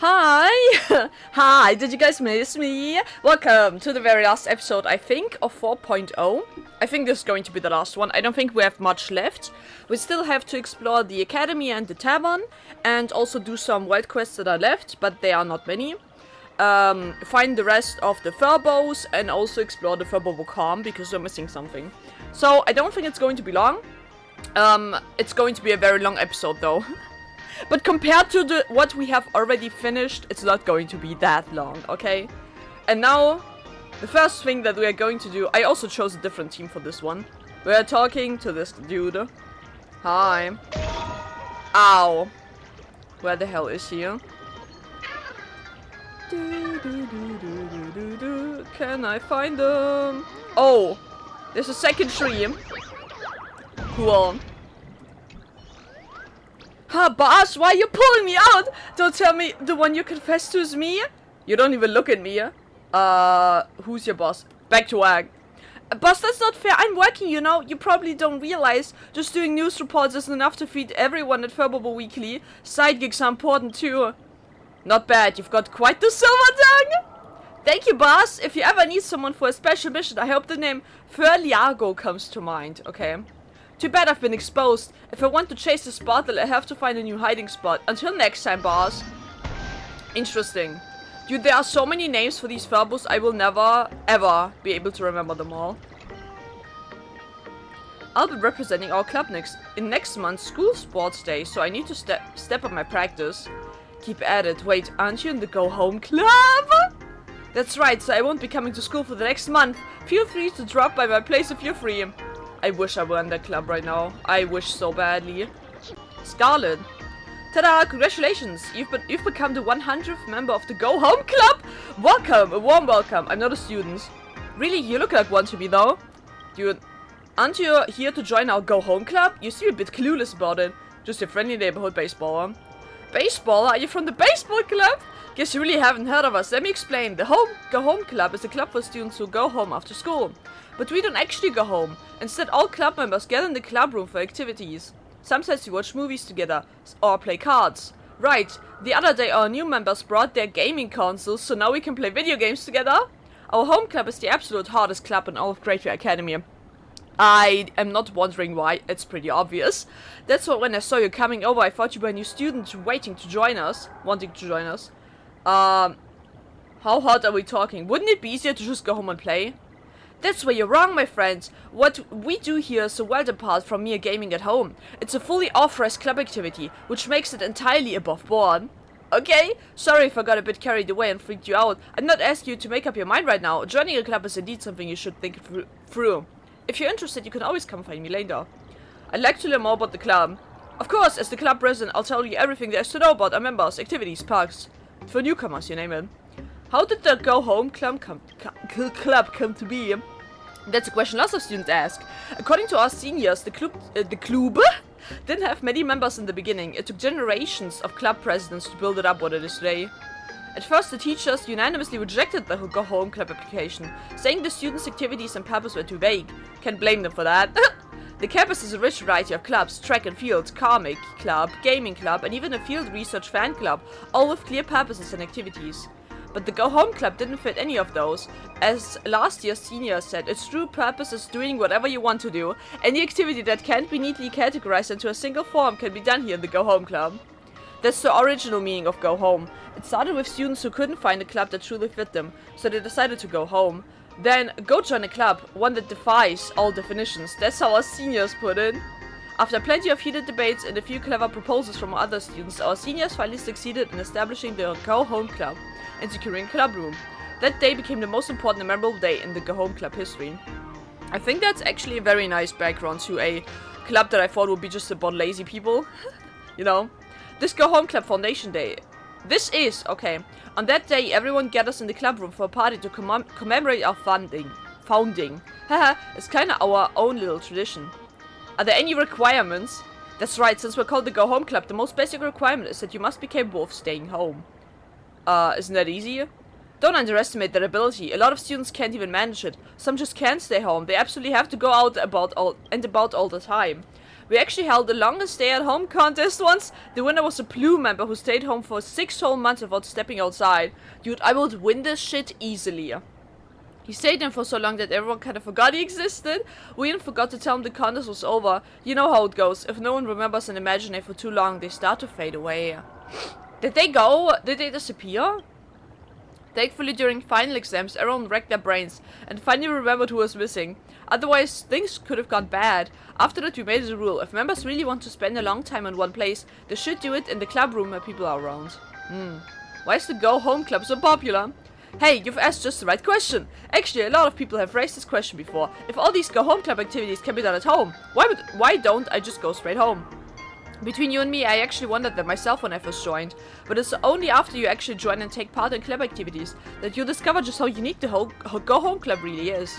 Hi! Hi, did you guys miss me? Welcome to the very last episode, I think, of 4.0. I think this is going to be the last one. I don't think we have much left. We still have to explore the academy and the tavern, and also do some wild quests that are left, but they are not many. Find the rest of the Furbos, and also explore the Furbo Calm, because we're missing something. So, I don't think it's going to be long. It's going to be a very long episode, though. But compared to what we have already finished, it's not going to be that long, okay? And now, the first thing that we are going to do... I also chose a different team for this one. We are talking to this dude. Hi. Ow. Where the hell is he? Can I find him? Oh, there's a second tree. Cool. Huh, boss, why are you pulling me out? Don't tell me the one you confessed to is me? You don't even look at me. Who's your boss? Back to work. Boss, that's not fair. I'm working, you know. You probably don't realize just doing news reports isn't enough to feed everyone at Furbo Weekly. Side gigs are important too. Not bad. You've got quite the silver tongue. Thank you, boss. If you ever need someone for a special mission, I hope the name Ferliago comes to mind. Okay. Too bad I've been exposed. If I want to chase the spotlight, I have to find a new hiding spot. Until next time, boss. Interesting. Dude, there are so many names for these Furbos, I will never, ever be able to remember them all. I'll be representing our club in next month's school sports day, so I need to step up my practice. Keep at it. Wait, aren't you in the Go Home Club? That's right, so I won't be coming to school for the next month. Feel free to drop by my place if you're free. I wish I were in that club right now. I wish so badly. Scarlet. Ta-da! Congratulations! You've become the 100th member of the Go Home Club! Welcome! A warm welcome. I'm not a student. Really? You look like one to me, though. Dude, aren't you here to join our Go Home Club? You seem a bit clueless about it. Just your friendly neighborhood baseballer. Baseballer? Are you from the baseball club? Guess you really haven't heard of us. Let me explain. The Go Home Club is a club for students who go home after school. But we don't actually go home. Instead, all club members gather in the club room for activities. Sometimes we watch movies together, or play cards. Right, the other day our new members brought their gaming consoles, so now we can play video games together. Our home club is the absolute hardest club in all of Great Fear Academy. I am not wondering why, it's pretty obvious. That's why when I saw you coming over, I thought you were a new student wanting to join us. How hard are we talking? Wouldn't it be easier to just go home and play? That's where you're wrong, my friends. What we do here is so well apart from mere gaming at home. It's a fully authorized club activity, which makes it entirely above board. Okay? Sorry if I got a bit carried away and freaked you out. I'm not asking you to make up your mind right now. Joining a club is indeed something you should think through. If you're interested, you can always come find me later. I'd like to learn more about the club. Of course, as the club president, I'll tell you everything there is to know about our members, activities, perks. For newcomers, you name it. How did the Go Home Club come to be? That's a question lots of students ask. According to our seniors, the club didn't have many members in the beginning. It took generations of club presidents to build it up what it is today. At first, the teachers unanimously rejected the Go Home Club application, saying the students' activities and purpose were too vague. Can't blame them for that. The campus is a rich variety of clubs: track and field, comic club, gaming club, and even a field research fan club, all with clear purposes and activities. But the Go Home Club didn't fit any of those. As last year's senior said, its true purpose is doing whatever you want to do. Any activity that can't be neatly categorized into a single form can be done here in the Go Home Club. That's the original meaning of Go Home. It started with students who couldn't find a club that truly fit them, so they decided to go home. Then, go join a club, one that defies all definitions. That's how our seniors put it. After plenty of heated debates and a few clever proposals from other students, our seniors finally succeeded in establishing the Go Home Club and securing a club room. That day became the most important and memorable day in the Go Home Club history. I think that's actually a very nice background to a club that I thought would be just about lazy people. You know? This Go Home Club Foundation Day. Okay. On that day, everyone gathers in the club room for a party to commemorate our founding. Haha, it's kinda our own little tradition. Are there any requirements? That's right, since we're called the Go Home Club, the most basic requirement is that you must be capable of staying home. Isn't that easy? Don't underestimate their ability. A lot of students can't even manage it. Some just can't stay home. They absolutely have to go out about all the time. We actually held the longest stay-at-home contest once. The winner was a Blue member who stayed home for 6 whole months without stepping outside. Dude, I would win this shit easily. He stayed in for so long that everyone kind of forgot he existed. We even forgot to tell him the contest was over. You know how it goes. If no one remembers an imaginary for too long, they start to fade away. Did they go? Did they disappear? Thankfully, during final exams, everyone racked their brains and finally remembered who was missing. Otherwise, things could have gone bad. After that, we made it a rule. If members really want to spend a long time in one place, they should do it in the club room where people are around. Why is the Go Home Club so popular? Hey, you've asked just the right question. Actually, a lot of people have raised this question before. If all these Go Home Club activities can be done at home, why don't I just go straight home? Between you and me, I actually wondered that myself when I first joined. But it's only after you actually join and take part in club activities that you discover just how unique the whole Go Home Club really is.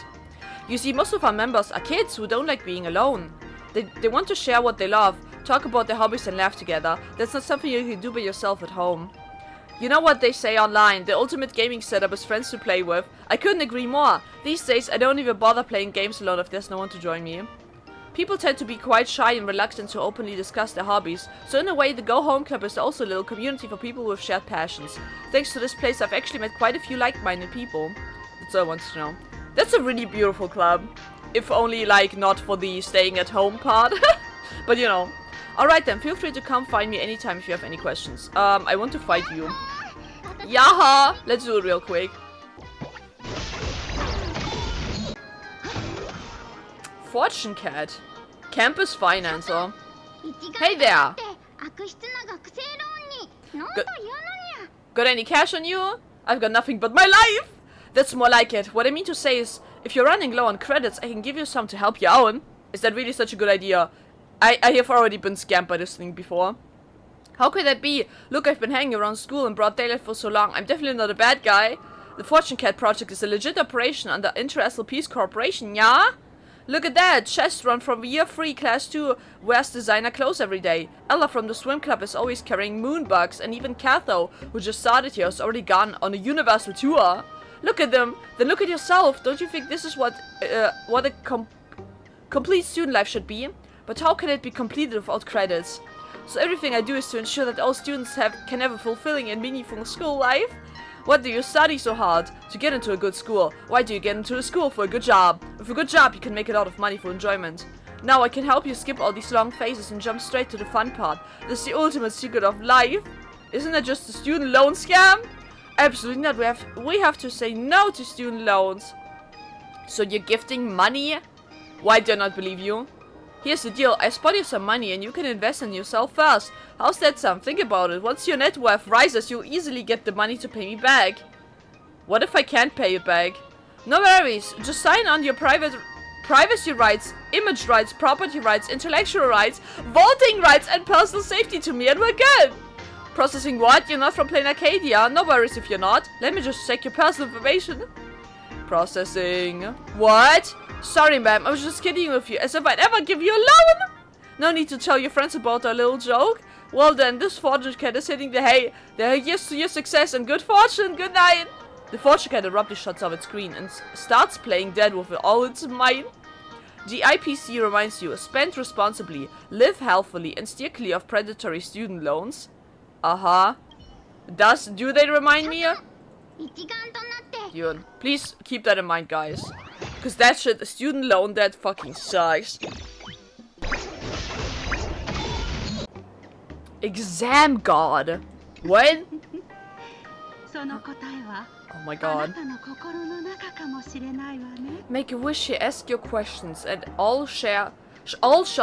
You see, most of our members are kids who don't like being alone. They want to share what they love, talk about their hobbies and laugh together. That's not something you can do by yourself at home. You know what they say online, the ultimate gaming setup is friends to play with. I couldn't agree more. These days I don't even bother playing games alone if there's no one to join me. People tend to be quite shy and reluctant to openly discuss their hobbies, so in a way the Go Home Club is also a little community for people with shared passions. Thanks to this place I've actually met quite a few like-minded people. That's all I wanted to know. That's a really beautiful club. If only like not for the staying at home part. But you know. Alright then, feel free to come find me anytime if you have any questions. I want to fight you. Yaha! Let's do it real quick. Fortune Cat. Campus Financer. Hey there! Got any cash on you? I've got nothing but my life! That's more like it. What I mean to say is, if you're running low on credits, I can give you some to help you out. Is that really such a good idea? I have already been scammed by this thing before. How could that be? Look, I've been hanging around school in broad daylight for so long. I'm definitely not a bad guy. The Fortune Cat project is a legit operation under Inter-SLP's Corporation, yeah? Look at that! Chest run from year 3, class 2, wears designer clothes every day. Ella from the swim club is always carrying moonbugs, and even Katho, who just started here, is already gone on a universal tour. Look at them! Then look at yourself! Don't you think this is what a complete student life should be? But how can it be completed without credits? So everything I do is to ensure that all students can have a fulfilling and meaningful school life. What do you study so hard? To get into a good school. Why do you get into a school? For a good job. With a good job you can make a lot of money for enjoyment. Now I can help you skip all these long phases and jump straight to the fun part. This is the ultimate secret of life. Isn't that just a student loan scam? Absolutely not. We have to say no to student loans. So you're gifting money? Why do I not believe you? Here's the deal, I spot you some money and you can invest in yourself first. How's that sound? Think about it. Once your net worth rises, you'll easily get the money to pay me back. What if I can't pay you back? No worries, just sign on your privacy rights, image rights, property rights, intellectual rights, voting rights and personal safety to me and we're good. Processing what? You're not from Planarcadia? No worries if you're not. Let me just check your personal information. Processing. What? Sorry, ma'am, I was just kidding with you, as if I'd ever give you a loan! No need to tell your friends about our little joke. Well then, this Fortune Cat is hitting the hay. Here's to your success and good fortune, good night! The Fortune Cat abruptly shuts off its screen and starts playing dead with all its might. The IPC reminds you, spend responsibly, live healthily, and steer clear of predatory student loans. Uh-huh. Do they remind me? Yun. Please keep that in mind, guys. Because that shit, a student loan, that fucking sucks. Exam God. When? Oh my god. Make a wish here, ask your questions, and all shall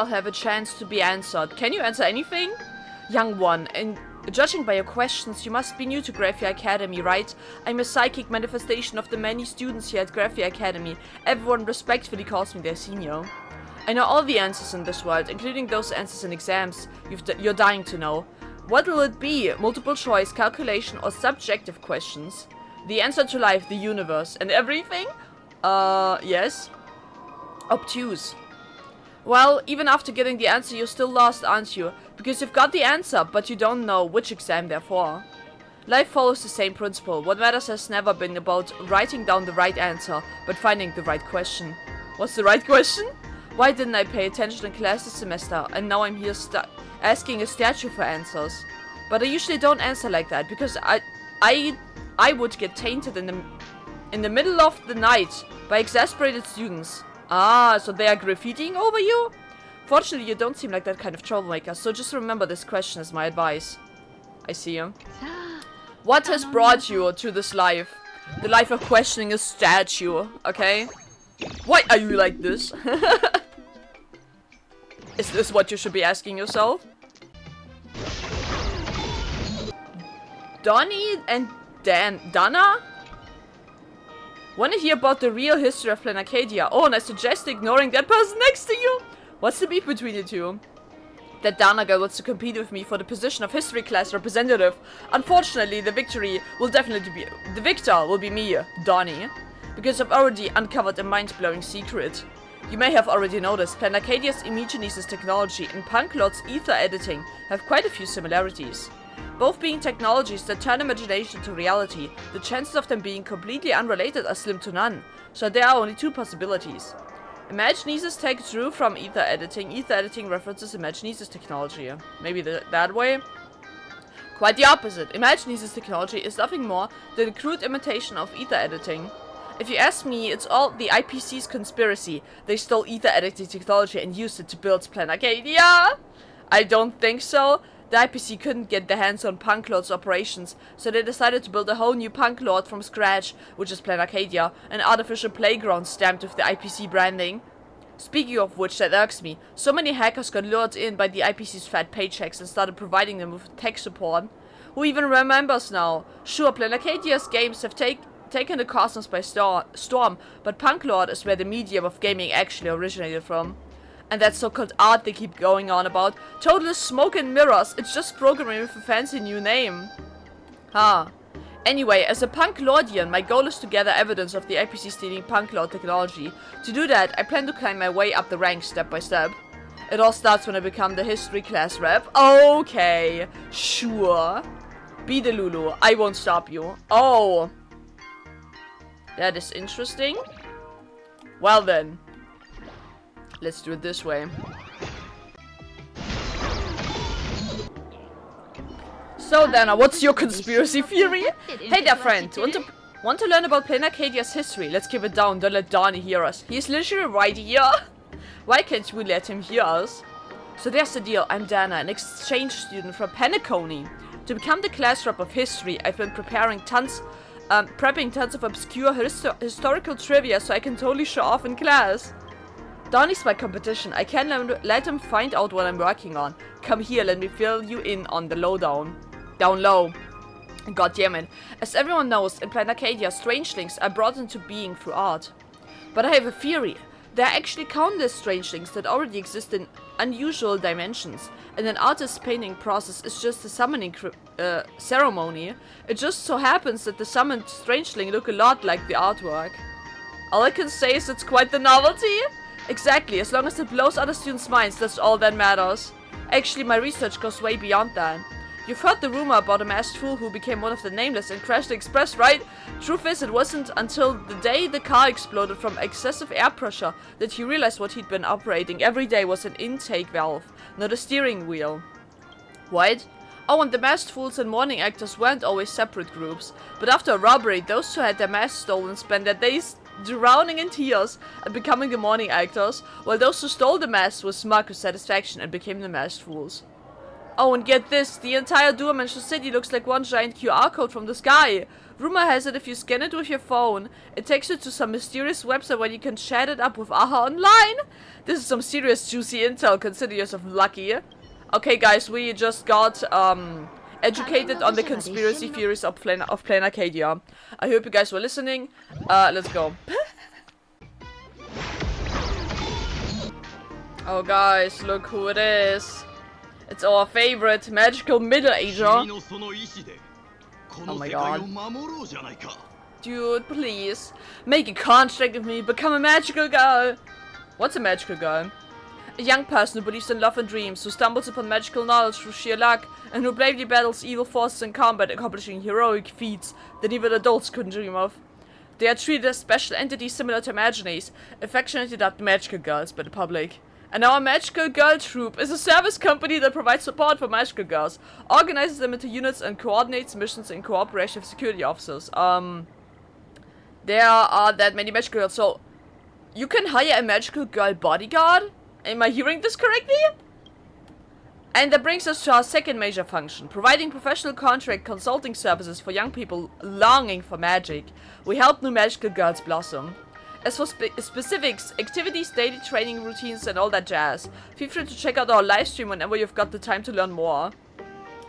have a chance to be answered. Can you answer anything? Young one, and judging by your questions, you must be new to Graphia Academy, right? I'm a psychic manifestation of the many students here at Graphia Academy. Everyone respectfully calls me their senior. I know all the answers in this world, including those answers in exams you're dying to know. What will it be? Multiple choice, calculation, or subjective questions? The answer to life, the universe, and everything? Yes. Obtuse. Well, even after getting the answer, you're still lost, aren't you? Because you've got the answer, but you don't know which exam they're for. Life follows the same principle. What matters has never been about writing down the right answer, but finding the right question. What's the right question? Why didn't I pay attention in class this semester? And now I'm here asking a statue for answers. But I usually don't answer like that because I would get tainted in the middle of the night by exasperated students. Ah, so they are graffitiing over you? Fortunately, you don't seem like that kind of troublemaker, so just remember this question as my advice. I see you. What has brought you to this life? The life of questioning a statue, okay? Why are you like this? Is this what you should be asking yourself? Donnie and Dana? Wanna hear about the real history of Planarcadia? Oh, and I suggest ignoring that person next to you. What's the beef between you two? That Dana girl wants to compete with me for the position of history class representative. Unfortunately, the victor will be me, Donnie. Because I've already uncovered a mind-blowing secret. You may have already noticed, Planarcadia's Imagenesis technology and Punk Lord's ether editing have quite a few similarities. Both being technologies that turn imagination to reality, the chances of them being completely unrelated are slim to none, so there are only two possibilities. Imagenesis takes through from ether editing references Imagenesis technology. Maybe that way? Quite the opposite. Imagenesis technology is nothing more than a crude imitation of ether editing. If you ask me, it's all the IPC's conspiracy. They stole ether editing technology and used it to build Planarcadia. I don't think so. The IPC couldn't get their hands on Punk Lord's operations, so they decided to build a whole new Punk Lord from scratch, which is Planarcadia, an artificial playground stamped with the IPC branding. Speaking of which, that irks me. So many hackers got lured in by the IPC's fat paychecks and started providing them with tech support. Who even remembers now? Sure, Planarcadia's games have taken the cosmos by storm, but Punk Lord is where the medium of gaming actually originated from. And that so-called art they keep going on about, total smoke and mirrors, it's just programming with a fancy new name. Huh. Anyway, as a Punk Lordian, my goal is to gather evidence of the IPC stealing Punk Lord technology. To do that, I plan to climb my way up the ranks step by step. It all starts when I become the history class rep. Okay, sure. Be the Lulu, I won't stop you. Oh. That is interesting. Well then. Let's do it this way. So Dana, what's your conspiracy theory? Hey there friend, want to learn about Planarcadia's history? Let's keep it down, don't let Donnie hear us. He's literally right here. Why can't we let him hear us? So there's the deal, I'm Dana, an exchange student from Penacony. To become the class rep of history, I've been prepping tons of obscure historical trivia so I can totally show off in class. Donnie's my competition. I can't let him find out what I'm working on. Come here, let me fill you in on the lowdown. Down low. God damn it. As everyone knows, in Planarcadia, strangelings are brought into being through art. But I have a theory. There are actually countless strangelings that already exist in unusual dimensions, and an artist's painting process is just a summoning ceremony. It just so happens that the summoned strangeling look a lot like the artwork. All I can say is it's quite the novelty. Exactly, as long as it blows other students' minds, that's all that matters. Actually, my research goes way beyond that. You've heard the rumor about a masked fool who became one of the Nameless and crashed the express, right? Truth is, it wasn't until the day the car exploded from excessive air pressure that he realized what he'd been operating every day was an intake valve, not a steering wheel. What? Oh, and the masked fools and morning actors weren't always separate groups, but after a robbery, those who had their masks stolen spent their days drowning in tears and becoming the morning actors, while those who stole the masks were smug with satisfaction and became the masked fools. Oh, and get this, the entire two-dimensional city looks like one giant QR code from the sky. Rumor has it if you scan it with your phone, it takes you to some mysterious website where you can chat it up with AHA online. This is some serious juicy intel, consider yourself lucky. Okay guys, we just got educated on the conspiracy theories of Planarcadia. I hope you guys were listening. Let's go. Oh guys, look who it is. It's our favorite magical middle-ager. Oh my god. Dude, please. Make a contract with me, become a magical girl. What's a magical girl? A young person who believes in love and dreams, who stumbles upon magical knowledge through sheer luck, and who bravely battles evil forces in combat, accomplishing heroic feats that even adults couldn't dream of. They are treated as special entities similar to Imaginaries, affectionately dubbed magical girls by the public. And our Magical Girl Troop is a service company that provides support for magical girls, organizes them into units, and coordinates missions in cooperation with security officers. There are that many magical girls, so you can hire a magical girl bodyguard? Am I hearing this correctly? And that brings us to our second major function, providing professional contract consulting services for young people longing for magic. We help new magical girls blossom. As for specifics, activities, daily training routines, and all that jazz, feel free to check out our live stream whenever you've got the time to learn more.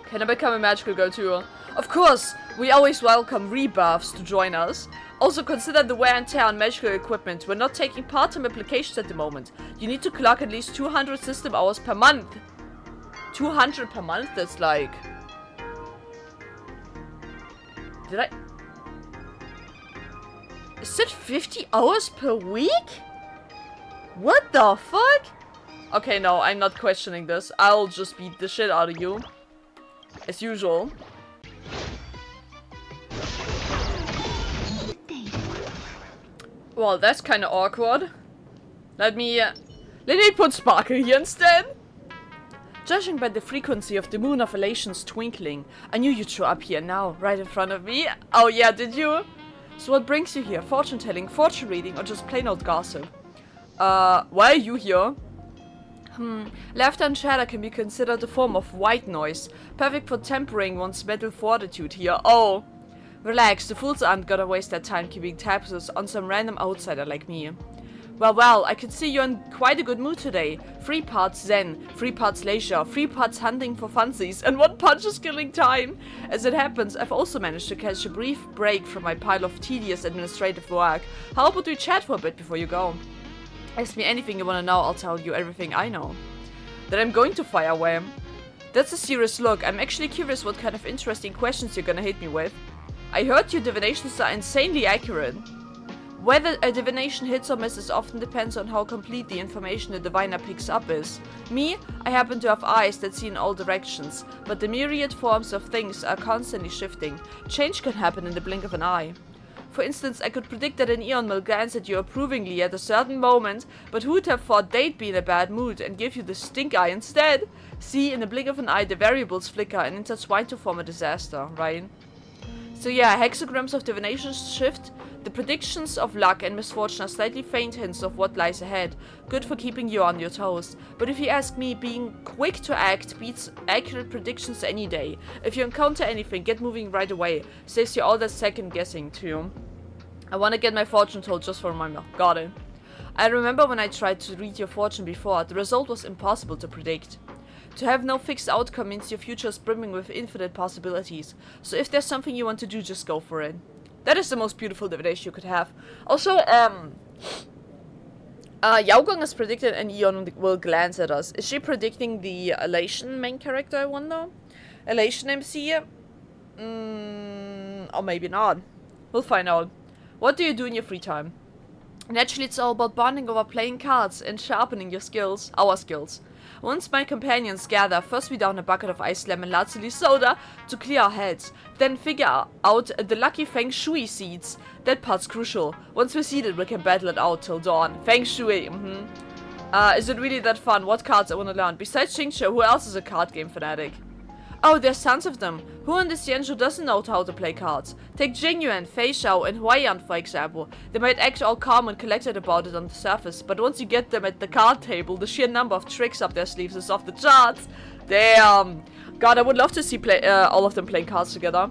Can I become a magical girl too? Of course, we always welcome rebuffs to join us. Also consider the wear and tear on magical equipment. We're not taking part-time applications at the moment. You need to clock at least 200 system hours per month. 200 per month? That's like... Did I... Is it 50 hours per week? What the fuck? Okay, no, I'm not questioning this. I'll just beat the shit out of you. As usual. Well, that's kind of awkward. Let me put Sparkle here instead. Judging by the frequency of the moon of Elation's twinkling, I knew you'd show up here now, right in front of me. Oh yeah, did you? So what brings you here? Fortune telling, fortune reading, or just plain old gossip? Why are you here? Laughter and chatter can be considered a form of white noise, perfect for tempering one's mental fortitude here. Oh, relax, the fools aren't gonna waste their time keeping tabs on some random outsider like me. Well, I can see you're in quite a good mood today. 3 parts zen, 3 parts leisure, 3 parts hunting for funsies, and 1 punch is killing time. As it happens, I've also managed to catch a brief break from my pile of tedious administrative work. How about we chat for a bit before you go? Ask me anything you want to know, I'll tell you everything I know. Then I'm going to fire away. That's a serious look. I'm actually curious what kind of interesting questions you're gonna hit me with. I heard your divinations are insanely accurate. Whether a divination hits or misses often depends on how complete the information the diviner picks up is. Me, I happen to have eyes that see in all directions, but the myriad forms of things are constantly shifting. Change can happen in the blink of an eye. For instance, I could predict that an Eon will glance at you approvingly at a certain moment, but who'd have thought they'd be in a bad mood and give you the stink eye instead? See, in the blink of an eye the variables flicker and intertwine to form a disaster, right? So yeah, hexagrams of divination shift. The predictions of luck and misfortune are slightly faint hints of what lies ahead, good for keeping you on your toes. But if you ask me, being quick to act beats accurate predictions any day. If you encounter anything, get moving right away. Saves you all that second guessing too. I want to get my fortune told just for a reminder. Got it. I remember when I tried to read your fortune before, the result was impossible to predict. To have no fixed outcome means your future is brimming with infinite possibilities. So if there's something you want to do, just go for it. That is the most beautiful divination you could have. Also, Yaogong is predicted and Eon will glance at us. Is she predicting the Elation main character, I wonder? Elation MC? Or maybe not. We'll find out. What do you do in your free time? Naturally, it's all about bonding over playing cards and sharpening your skills, our skills. Once my companions gather, first we down a bucket of ice lemon lazuli soda to clear our heads, then figure out the lucky feng shui seeds. That part's crucial. Once we seed it, we can battle it out till dawn. Feng shui, is it really that fun? What cards I want to learn? Besides Xingqiu, who else is a card game fanatic? Oh, there's tons of them. Who in this Yanzhou doesn't know how to play cards? Take Jingyuan, Fei Shao, and Huaiyan for example. They might act all calm and collected about it on the surface, but once you get them at the card table, the sheer number of tricks up their sleeves is off the charts. Damn. God, I would love to see all of them playing cards together.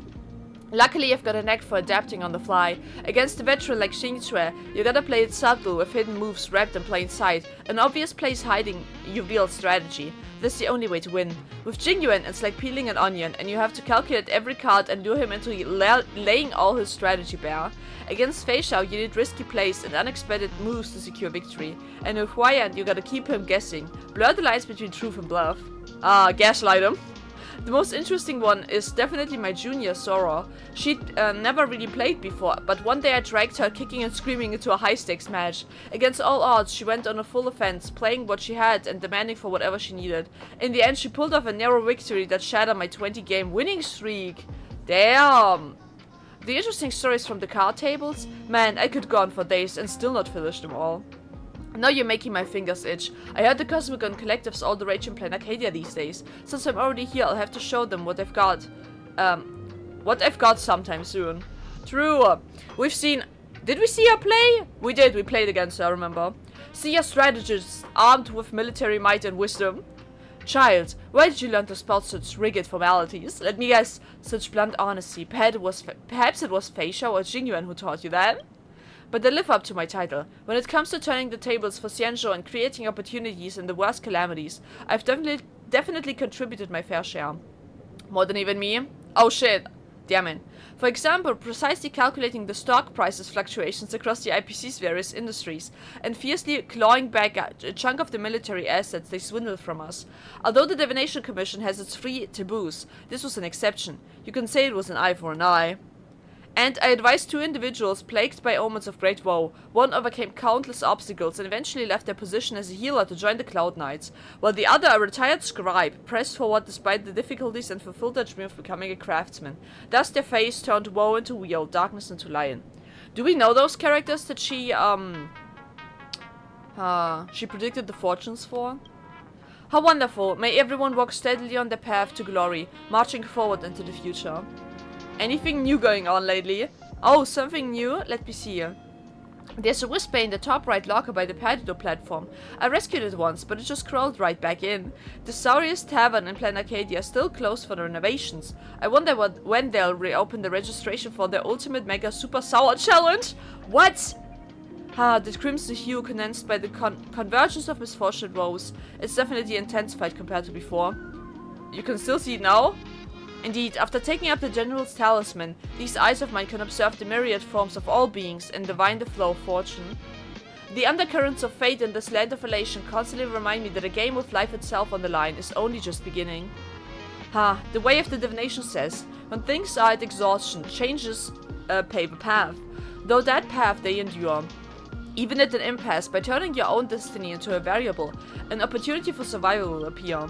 Luckily, I've got a knack for adapting on the fly. Against a veteran like Xingqiu, you gotta play it subtle with hidden moves wrapped in plain sight. An obvious place hiding your real strategy. That's the only way to win. With Jingyuan, it's like peeling an onion, and you have to calculate every card and lure him into laying all his strategy bare. Against Fei Shao, you need risky plays and unexpected moves to secure victory. And with Huaiyan, you gotta keep him guessing. Blur the lines between truth and bluff. Gaslight him. The most interesting one is definitely my junior Sora. She'd never really played before, but one day I dragged her kicking and screaming into a high-stakes match. Against all odds, she went on a full offense, playing what she had and demanding for whatever she needed. In the end, she pulled off a narrow victory that shattered my 20-game winning streak. Damn! The interesting stories from the card tables? Man, I could go on for days and still not finish them all. Now you're making my fingers itch. I heard the Cosmicon Collective's all the rage in Planarcadia these days. Since I'm already here, I'll have to show them what I've got. What I've got sometime soon. True. We've seen... Did we see her play? We did. We played against her, remember? See a strategist armed with military might and wisdom. Child, where did you learn to spout such rigid formalities? Let me guess, such blunt honesty. Perhaps it was Feisha or Jingyuan who taught you that? But I live up to my title. When it comes to turning the tables for Xianzhou and creating opportunities in the worst calamities, I've definitely contributed my fair share. More than even me? Oh shit. Damn it. For example, precisely calculating the stock prices fluctuations across the IPC's various industries, and fiercely clawing back a chunk of the military assets they swindled from us. Although the Divination Commission has its free taboos, this was an exception. You can say it was an eye for an eye. And I advised 2 individuals plagued by omens of great woe. One overcame countless obstacles and eventually left their position as a healer to join the Cloud Knights, while the other, a retired scribe, pressed forward despite the difficulties and fulfilled their dream of becoming a craftsman. Thus their face turned woe into weal, darkness into lion. Do we know those characters that she predicted the fortunes for? How wonderful! May everyone walk steadily on their path to glory, marching forward into the future. Anything new going on lately? Oh, something new? Let me see. There's a whisper in the top right locker by the patio platform. I rescued it once, but it just crawled right back in. The souriest tavern in Planarcadia is still closed for the renovations. I wonder when they'll reopen the registration for their ultimate mega super sour challenge. What? The crimson hue condensed by the convergence of misfortune woes. It's definitely intensified compared to before. You can still see it now? Indeed, after taking up the General's talisman, these eyes of mine can observe the myriad forms of all beings and divine the flow of fortune. The undercurrents of fate in this land of elation constantly remind me that a game with life itself on the line is only just beginning. The way of the divination says, when things are at exhaustion, changes pave a path, though that path they endure. Even at an impasse, by turning your own destiny into a variable, an opportunity for survival will appear.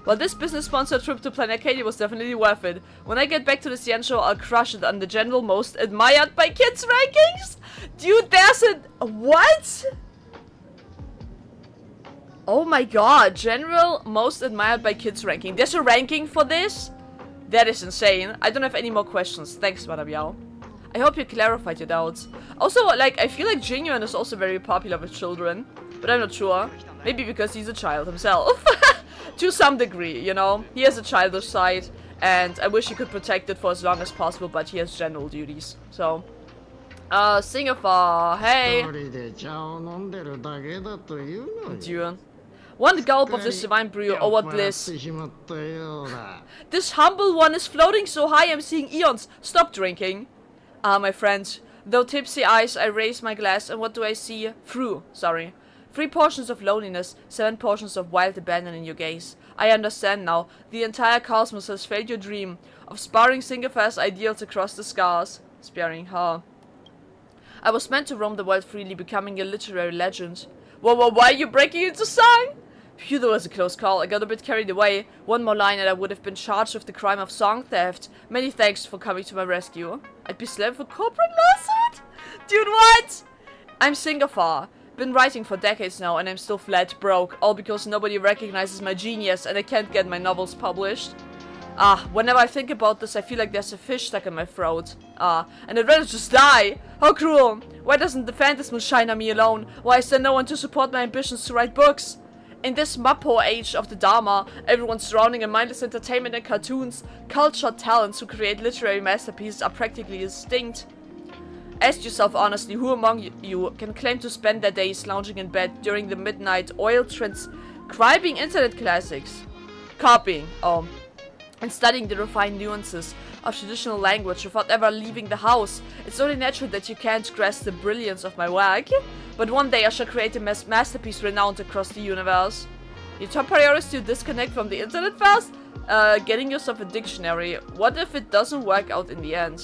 Well, this business-sponsored trip to Planarcadia was definitely worth it. When I get back to the Xianzhou, I'll crush it on the general most admired by kids rankings! Dude, there's a... What? Oh my god, general most admired by kids ranking. There's a ranking for this? That is insane. I don't have any more questions. Thanks, Madame Yao. I hope you clarified your doubts. Also, like, I feel like Jingyuan is also very popular with children. But I'm not sure. Maybe because he's a child himself. To some degree, you know. He has a childish side, and I wish he could protect it for as long as possible, but he has general duties. So, Singapore, hey! Dude. One gulp of this divine brew, oh what bliss. This humble one is floating so high I'm seeing eons. Stop drinking. My friend. Though tipsy eyes, I raise my glass, and what do I see? 3 portions of loneliness, 7 portions of wild abandon in your gaze. I understand now. The entire cosmos has failed your dream of sparring Singafar's ideals across the scars. Sparing her. I was meant to roam the world freely, becoming a literary legend. Whoa, why are you breaking into song? Phew, that was a close call. I got a bit carried away. One more line and I would have been charged with the crime of song theft. Many thanks for coming to my rescue. I'd be slammed for corporate lawsuit? Dude, what? I'm Singafar. Been writing for decades now and I'm still flat broke, all because nobody recognizes my genius and I can't get my novels published. Whenever I think about this I feel like there's a fish stuck in my throat. And I'd rather just die! How cruel! Why doesn't the phantasm shine on me alone? Why is there no one to support my ambitions to write books? In this Mappo age of the Dharma, everyone's drowning in mindless entertainment and cartoons, cultured talents who create literary masterpieces are practically extinct. Ask yourself honestly, who among you can claim to spend their days lounging in bed during the midnight oil transcribing internet classics? Copying, and studying the refined nuances of traditional language without ever leaving the house. It's only natural that you can't grasp the brilliance of my work. But one day I shall create a masterpiece renowned across the universe. Your top priority is to disconnect from the internet first? Getting yourself a dictionary. What if it doesn't work out in the end?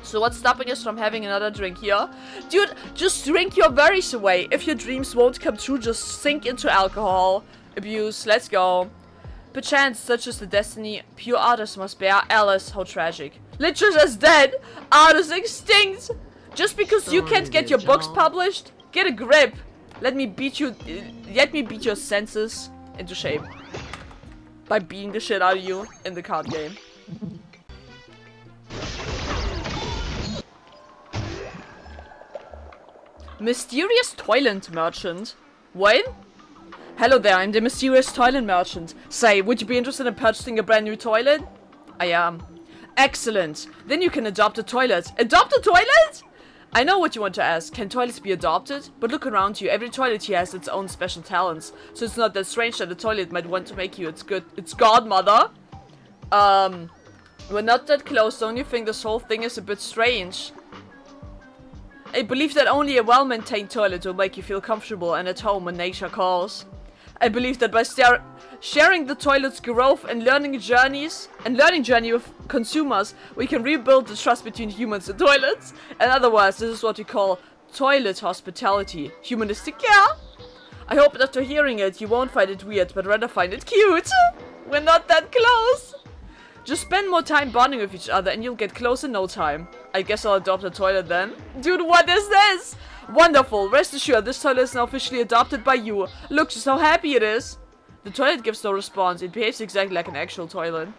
So what's stopping us from having another drink here? Dude, just drink your worries away. If your dreams won't come true, just sink into alcohol. Abuse, let's go. Perchance, such is the destiny pure artists must bear. Alice, how tragic. Literature is dead. Art is extinct. Just because you can't get your books published, get a grip. Let me beat you. Let me beat your senses into shape by beating the shit out of you in the card game. Mysterious toilet merchant. What? Hello there, I'm the mysterious toilet merchant. Say, would you be interested in purchasing a brand new toilet? I am. Excellent. Then you can adopt a toilet. Adopt a toilet? I know what you want to ask. Can toilets be adopted? But look around you. Every toilet here has its own special talents. So it's not that strange that a toilet might want to make you its godmother. We're not that close. Don't you think this whole thing is a bit strange? I believe that only a well-maintained toilet will make you feel comfortable and at home when nature calls. I believe that by sharing the toilet's growth and learning journey with consumers, we can rebuild the trust between humans and toilets. In other words, this is what we call toilet hospitality, humanistic care. I hope that after hearing it, you won't find it weird, but rather find it cute. We're not that close. Just spend more time bonding with each other and you'll get close in no time. I guess I'll adopt a toilet then. Dude, what is this? Wonderful. Rest assured, this toilet is now officially adopted by you. Look just how happy it is. The toilet gives no response. It behaves exactly like an actual toilet.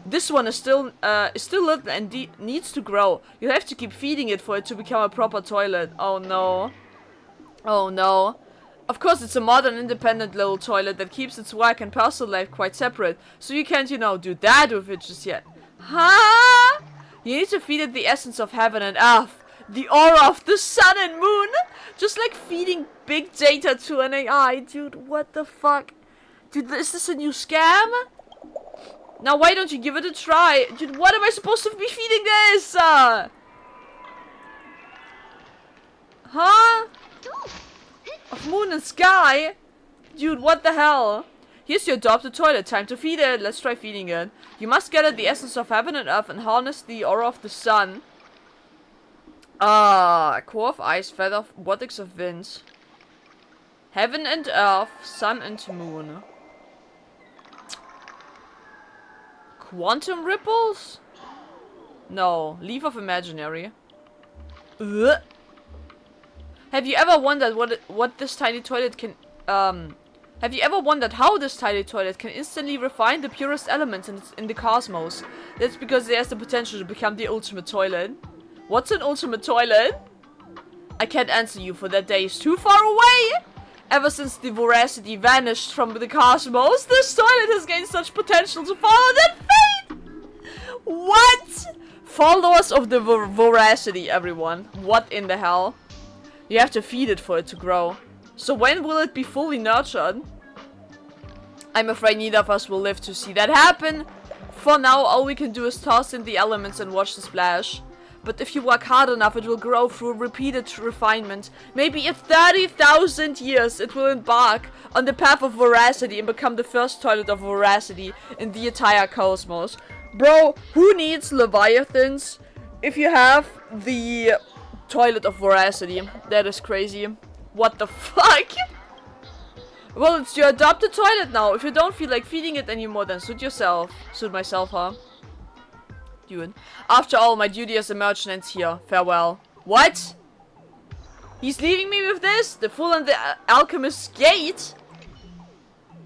This one is still little and needs to grow. You have to keep feeding it for it to become a proper toilet. Oh no. Oh no. Of course, it's a modern, independent little toilet that keeps its work and personal life quite separate. So you can't, you know, do that with it just yet. Huh? You need to feed it the essence of heaven and earth. The aura of the sun and moon. Just like feeding big data to an AI. Dude, what the fuck? Dude, is this a new scam? Now, why don't you give it a try? Dude, what am I supposed to be feeding this? Huh? Of moon and sky? Dude, what the hell? Here's your adopted toilet. Time to feed it. Let's try feeding it. You must gather the essence of heaven and earth and harness the aura of the sun. Core of ice, feather of vortex of winds. Heaven and earth, sun and moon. Quantum ripples? No. Leaf of imaginary. Ugh. Have you ever wondered what this tiny toilet can have you ever wondered how this tiny toilet can instantly refine the purest elements in the cosmos? That's because it has the potential to become the ultimate toilet. What's an ultimate toilet? I can't answer you, for that day is too far away. Ever since the voracity vanished from the cosmos, this toilet has gained such potential to follow that fate. What? Followers of the voracity, everyone. What in the hell? You have to feed it for it to grow. So when will it be fully nurtured? I'm afraid neither of us will live to see that happen. For now, all we can do is toss in the elements and watch the splash. But if you work hard enough, it will grow through repeated refinement. Maybe in 30,000 years, it will embark on the path of voracity and become the first toilet of voracity in the entire cosmos. Bro, who needs leviathans if you have the toilet of voracity? That is crazy. What the fuck? Well, it's your adopted toilet now. If you don't feel like feeding it anymore, then suit yourself. Suit myself, huh? Dude. After all, my duty as a merchant ends here. Farewell. What? He's leaving me with this? The Fool and the Alchemist's Gate?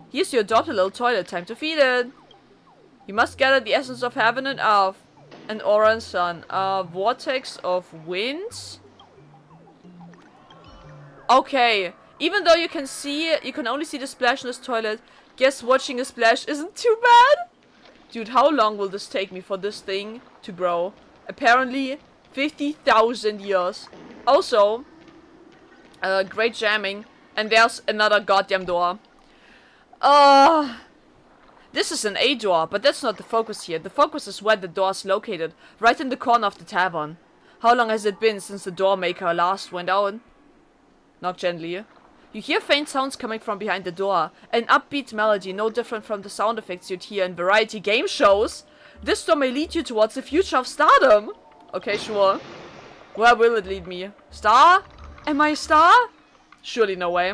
Here's your adopted little toilet. Time to feed it. You must gather the essence of heaven and earth. And aura and sun. Vortex of winds? Okay. Even though you can only see the splash in this toilet, guess watching a splash isn't too bad? Dude, how long will this take me for this thing to grow? Apparently, 50,000 years. Also, great jamming. And there's another goddamn door. This is an A door, but that's not the focus here. The focus is where the door is located. Right in the corner of the tavern. How long has it been since the door maker last went out? Knock gently. You hear faint sounds coming from behind the door. An upbeat melody, no different from the sound effects you'd hear in variety game shows. This door may lead you towards the future of stardom. Okay, sure. Where will it lead me? Star? Am I a star? Surely no way.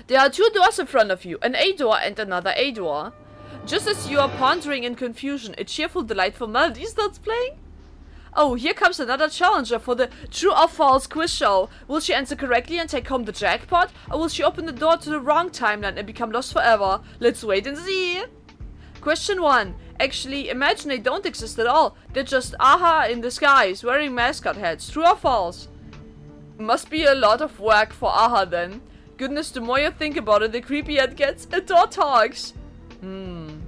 There are two doors in front of you. An A door and another A door. Just as you are pondering in confusion, a cheerful, delightful melody starts playing. Oh, here comes another challenger for the true or false quiz show. Will she answer correctly and take home the jackpot? Or will she open the door to the wrong timeline and become lost forever? Let's wait and see. Question 1. Actually, imagine they don't exist at all. They're just AHA in disguise, wearing mascot hats. True or false? Must be a lot of work for AHA then. Goodness, the more you think about it, the creepier it gets. A door talks. Oh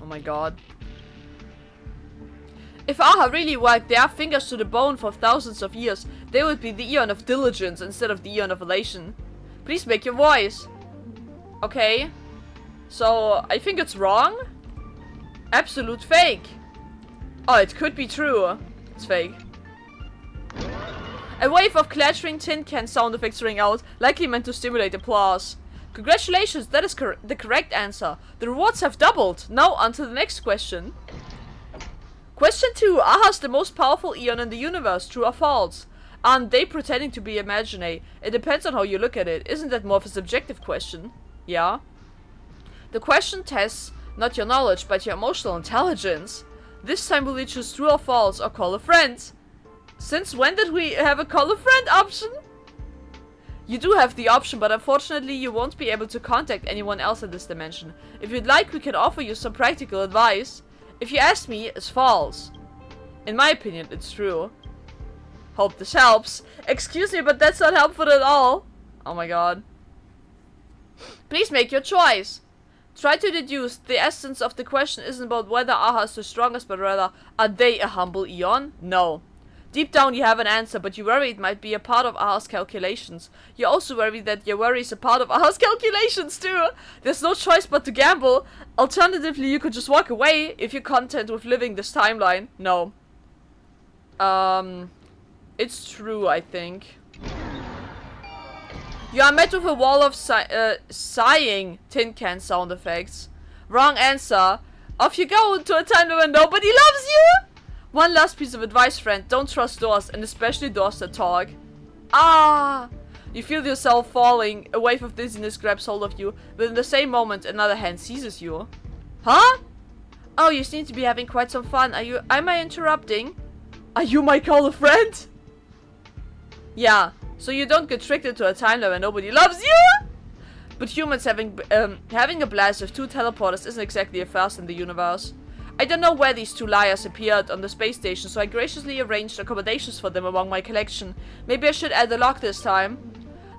my god. If AHA really worked their fingers to the bone for thousands of years, they would be the eon of diligence instead of the eon of elation. Please make your voice. Okay. So, I think it's wrong. Absolute fake. Oh, it could be true. It's fake. A wave of clattering tin can sound effects ring out, likely meant to stimulate applause. Congratulations, that is the correct answer. The rewards have doubled. Now on to the next question. Question 2. AHA's the most powerful eon in the universe. True or false? Aren't they pretending to be imaginary? It depends on how you look at it. Isn't that more of a subjective question? Yeah. The question tests not your knowledge, but your emotional intelligence. This time will you choose true or false or call a friend? Since when did we have a call a friend option? You do have the option, but unfortunately you won't be able to contact anyone else in this dimension. If you'd like, we can offer you some practical advice. If you ask me, it's false. In my opinion, it's true. Hope this helps. Excuse me, but that's not helpful at all. Oh my god. Please make your choice. Try to deduce. The essence of the question isn't about whether AHA is the strongest, but rather, are they a humble eon? No. Deep down you have an answer, but you worry it might be a part of AHA's calculations. You also worry that your worry is a part of AHA's calculations too. There's no choice but to gamble. Alternatively, you could just walk away if you're content with living this timeline. No. It's true, I think. You are met with a wall of sighing tin can sound effects. Wrong answer. Off you go to a time when nobody loves you. One last piece of advice, friend. Don't trust doors, and especially doors that talk. Ah! You feel yourself falling. A wave of dizziness grabs hold of you, but in the same moment, another hand seizes you. Huh? Oh, you seem to be having quite some fun. Am I interrupting? Are you my call a friend? Yeah, so you don't get tricked into a timeline where nobody loves you? But humans having a blast with 2 teleporters isn't exactly a first in the universe. I don't know where these 2 liars appeared on the space station, so I graciously arranged accommodations for them among my collection. Maybe I should add a lock this time.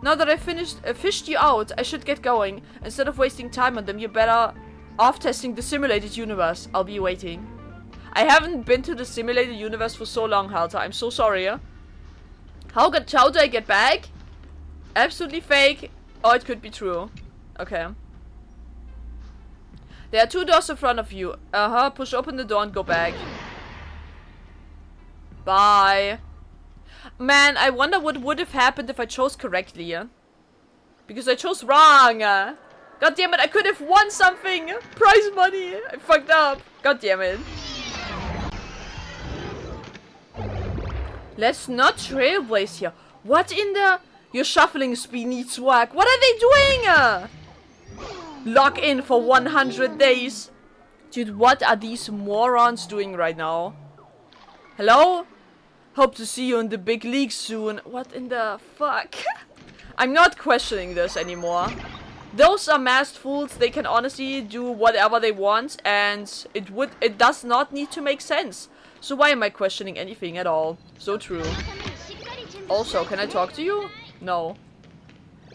Now that I've fished you out, I should get going. Instead of wasting time on them, you're better off testing the simulated universe. I'll be waiting. I haven't been to the simulated universe for so long, Halter. I'm so sorry. How do I get back? Absolutely fake. Oh, it could be true. Okay. There are 2 doors in front of you. Push open the door and go back. Bye. Man, I wonder what would have happened if I chose correctly. Because I chose wrong. God damn it, I could have won something. Prize money. I fucked up. God damn it. Let's not trailblaze here. What in the... Your shuffling speed needs work. What are they doing? Log in for 100 days. Dude, what are these morons doing right now? Hello? Hope to see you in the big league soon. What in the fuck? I'm not questioning this anymore. Those are masked fools. They can honestly do whatever they want, and it does not need to make sense. So why am I questioning anything at all? So true. Also, can I talk to you? No.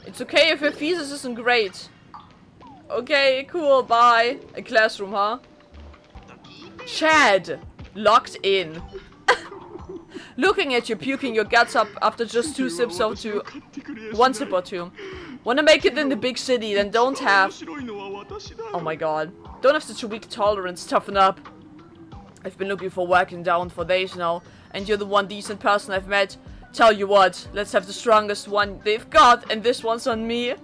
It's okay if your thesis isn't great. Okay, cool, bye. A classroom, huh? Chad! Locked in. Looking at you puking your guts up after just 2 sips or 2. 1 sip or 2. Wanna make it in the big city, then don't have... Oh my god. Don't have such a weak tolerance, toughen up. I've been looking for work in town for days now, and you're the one decent person I've met. Tell you what, let's have the strongest one they've got, and this one's on me.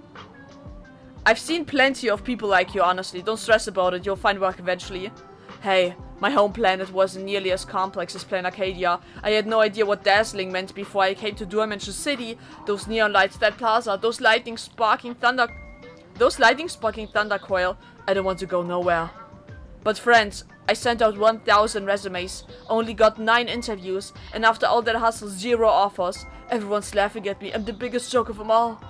I've seen plenty of people like you, honestly. Don't stress about it, you'll find work eventually. Hey, my home planet wasn't nearly as complex as Planarcadia. I had no idea what dazzling meant before I came to Dimension City. Those neon lights, that plaza, those lightning sparking thunder... Those lightning sparking thunder coil, I don't want to go nowhere. But friends, I sent out 1,000 resumes, only got 9 interviews, and after all that hustle, 0 offers. Everyone's laughing at me, I'm the biggest joke of them all.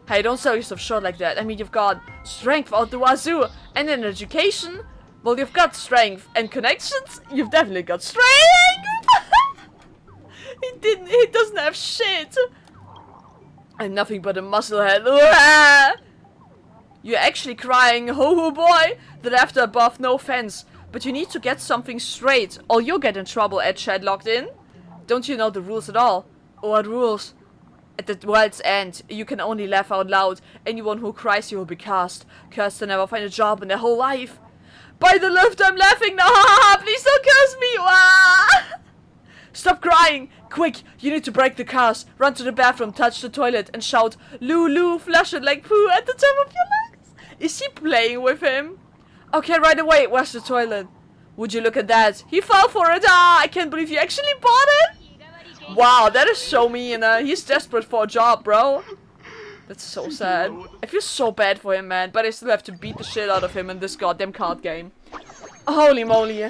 Hey, don't sell yourself short like that. I mean, you've got strength out the wazoo, and an education. Well, you've got strength and connections. You've definitely got strength. He doesn't have shit. I'm nothing but a musclehead. You're actually crying, ho boy. That after above, no offense. But you need to get something straight, or you'll get in trouble at Chad Locked In. Don't you know the rules at all? What rules? At the world's end, you can only laugh out loud. Anyone who cries, you will be cursed. Cursed to never find a job in their whole life. By the lift, I'm laughing now. Please don't curse me. Wah! Stop crying. Quick, you need to break the curse. Run to the bathroom, touch the toilet, and shout, Lulu, flush it like poo at the top of your lungs. Is she playing with him? Okay, right away. Where's the toilet? Would you look at that? He fell for it. I can't believe you actually bought it. Wow, that is so mean. He's desperate for a job, bro. That's so sad. I feel so bad for him, man. But I still have to beat the shit out of him in this goddamn card game. Holy moly.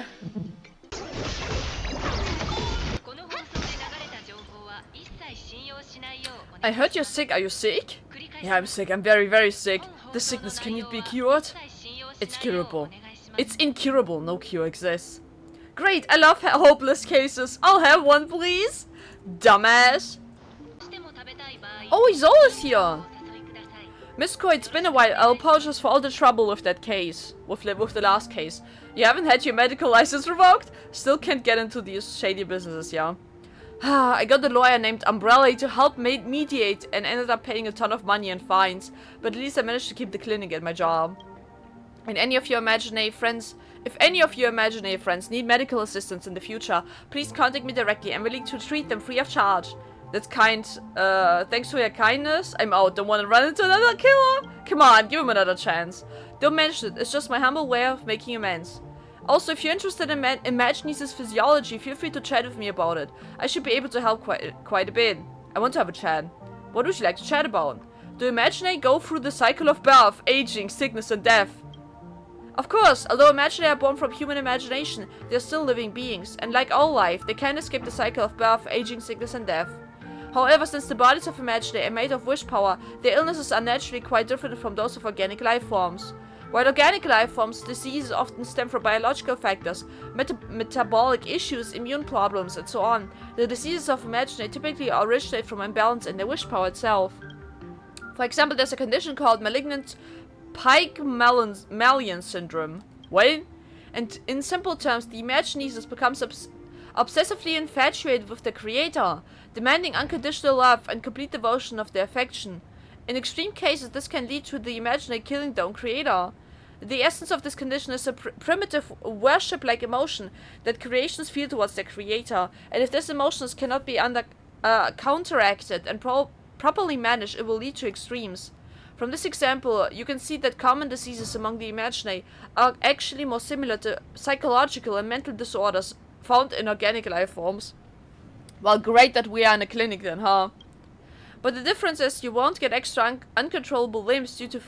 I heard you're sick. Are you sick? Yeah, I'm sick. I'm very, very sick. The sickness, can it be cured? It's curable. It's incurable. No cure exists. Great, I love hopeless cases. I'll have one, please. Dumbass. Oh, he's always here. Miss Ko, it's been a while. I'll apologize for all the trouble with that case. With the last case. You haven't had your medical license revoked? Still can't get into these shady businesses, yeah? I got a lawyer named Umbrella to help mediate and ended up paying a ton of money and fines. But at least I managed to keep the clinic at my job. And any of your imaginary friends, if any of your imaginary friends need medical assistance in the future, please contact me directly. I'm willing to treat them free of charge. That's kind. Thanks for your kindness. I'm out. Don't want to run into another killer. Come on, give him another chance. Don't mention it. It's just my humble way of making amends. Also, if you're interested in Imaginese's physiology, feel free to chat with me about it. I should be able to help quite a bit. I want to have a chat. What would you like to chat about? Do Imaginary go through the cycle of birth, aging, sickness, and death? Of course, although Imaginary are born from human imagination, they're still living beings, and like all life, they can't escape the cycle of birth, aging, sickness, and death. However, since the bodies of Imaginary are made of wish power, their illnesses are naturally quite different from those of organic life forms. While organic life forms, diseases often stem from biological factors, metabolic issues, immune problems, and so on. The diseases of Imaginary typically originate from imbalance in their wish power itself. For example, there's a condition called malignant Pygmalion syndrome. What? And in simple terms, the Imagineses becomes obsessively infatuated with the creator, demanding unconditional love and complete devotion of their affection. In extreme cases, this can lead to the Imaginary killing their own creator. The essence of this condition is a primitive worship-like emotion that creations feel towards their creator, and if this emotion cannot be counteracted and properly managed, it will lead to extremes. From this example, you can see that common diseases among the Imaginary are actually more similar to psychological and mental disorders found in organic life forms. Well, great that we are in a clinic then, huh? But the difference is you won't get extra uncontrollable limbs due to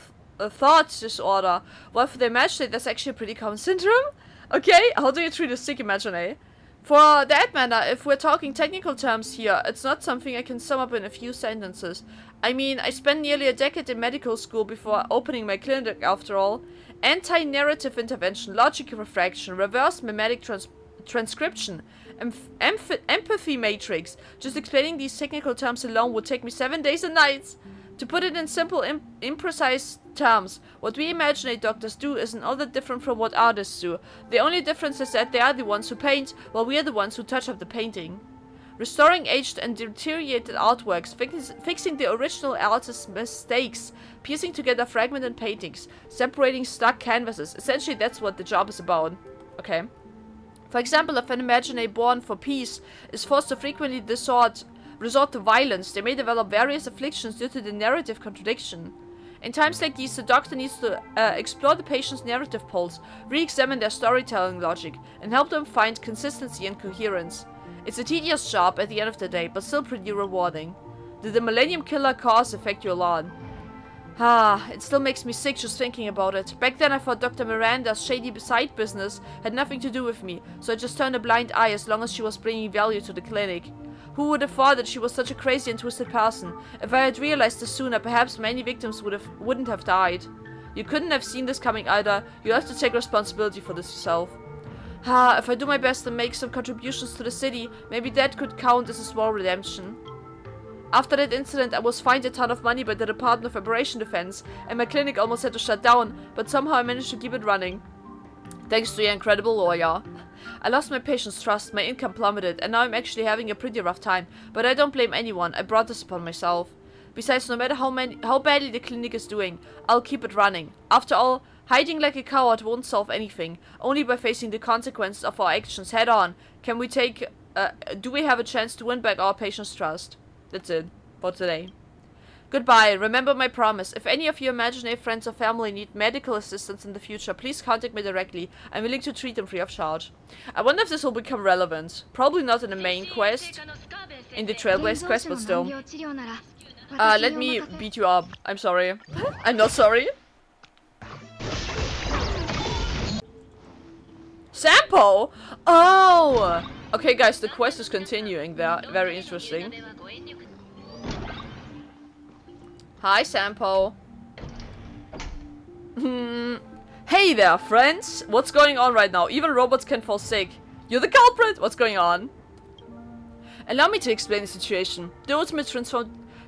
thought disorder, while for the Imaginary that's actually a pretty common syndrome. Okay, how do you treat a sick Imaginary? For that matter, if we're talking technical terms here, it's not something I can sum up in a few sentences. I mean, I spent nearly a decade in medical school before opening my clinic after all. Anti-narrative intervention, logic refraction, reverse mimetic transcription, empathy matrix. Just explaining these technical terms alone would take me 7 days and nights. To put it in simple, imprecise terms, what we Imaginary doctors do isn't all that different from what artists do. The only difference is that they are the ones who paint, while we are the ones who touch up the painting. Restoring aged and deteriorated artworks, fixing the original artist's mistakes, piecing together fragmented paintings, separating stuck canvases. Essentially, that's what the job is about. Okay. For example, if an Imaginary born for peace is forced to frequently resort to violence, they may develop various afflictions due to the narrative contradiction. In times like these, the doctor needs to explore the patient's narrative pulse, re-examine their storytelling logic, and help them find consistency and coherence. It's a tedious job at the end of the day, but still pretty rewarding. Did the Millennium Killer cause affect your lawn? It still makes me sick just thinking about it. Back then I thought Dr. Miranda's shady side business had nothing to do with me, so I just turned a blind eye as long as she was bringing value to the clinic. Who would have thought that she was such a crazy and twisted person? If I had realized this sooner, perhaps many victims wouldn't have died. You couldn't have seen this coming either. You'll have to take responsibility for this yourself. If I do my best and make some contributions to the city, maybe that could count as a small redemption. After that incident, I was fined a ton of money by the Department of Operation Defense, and my clinic almost had to shut down, but somehow I managed to keep it running. Thanks to your incredible lawyer. I lost my patients' trust, my income plummeted, and now I'm actually having a pretty rough time, but I don't blame anyone. I brought this upon myself. Besides, no matter how badly the clinic is doing, I'll keep it running. After all, hiding like a coward won't solve anything. Only by facing the consequences of our actions head on do we have a chance to win back our patients' trust. That's it for today. Goodbye. Remember my promise. If any of your imaginary friends or family need medical assistance in the future, please contact me directly. I'm willing to treat them free of charge. I wonder if this will become relevant. Probably not in the main quest, in the Trailblaze quest, but still. Let me beat you up. I'm sorry. I'm not sorry. Sampo! Oh! Okay, guys, the quest is continuing there. Very interesting. Hi, Sampo. Hey there, friends. What's going on right now? Even robots can fall sick. You're the culprit. What's going on? Allow me to explain the situation. The ultimate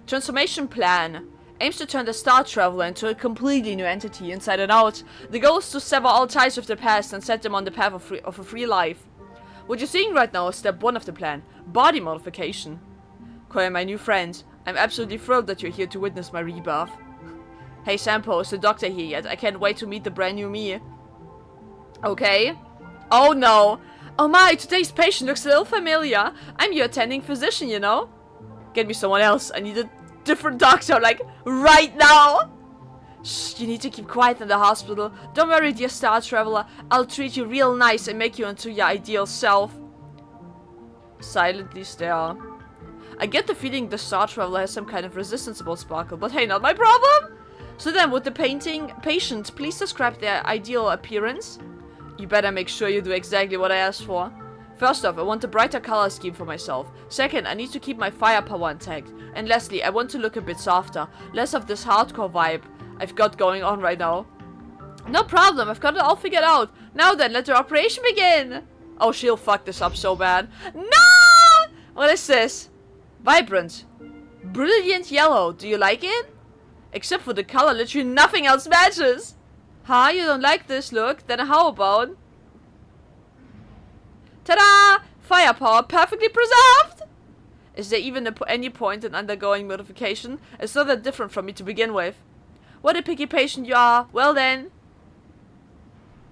transformation plan aims to turn the Star Traveler into a completely new entity inside and out. The goal is to sever all ties with the past and set them on the path of a free life. What you're seeing right now is step 1 of the plan. Body modification. Koya, my new friend. I'm absolutely thrilled that you're here to witness my rebirth. Hey Sampo, is the doctor here yet? I can't wait to meet the brand new me. Okay. Oh no. Oh my, today's patient looks a little familiar. I'm your attending physician, you know? Get me someone else. I need a different doctor, like, right now. Shh, you need to keep quiet in the hospital. Don't worry, dear Star Traveler. I'll treat you real nice and make you into your ideal self. Silently stare. I get the feeling the Star Traveler has some kind of resistance about Sparkle, but hey, not my problem! So then, would the patient please describe their ideal appearance? You better make sure you do exactly what I asked for. First off, I want a brighter color scheme for myself. Second, I need to keep my firepower intact. And lastly, I want to look a bit softer. Less of this hardcore vibe I've got going on right now. No problem, I've got it all figured out. Now then, let the operation begin! Oh, she'll fuck this up so bad. No! What is this? Vibrant. Brilliant yellow. Do you like it? Except for the color, literally nothing else matches. Huh? You don't like this look? Then how about... Ta-da! Firepower perfectly preserved! Is there even any point in undergoing modification? It's not that different from me to begin with. What a picky patient you are. Well then.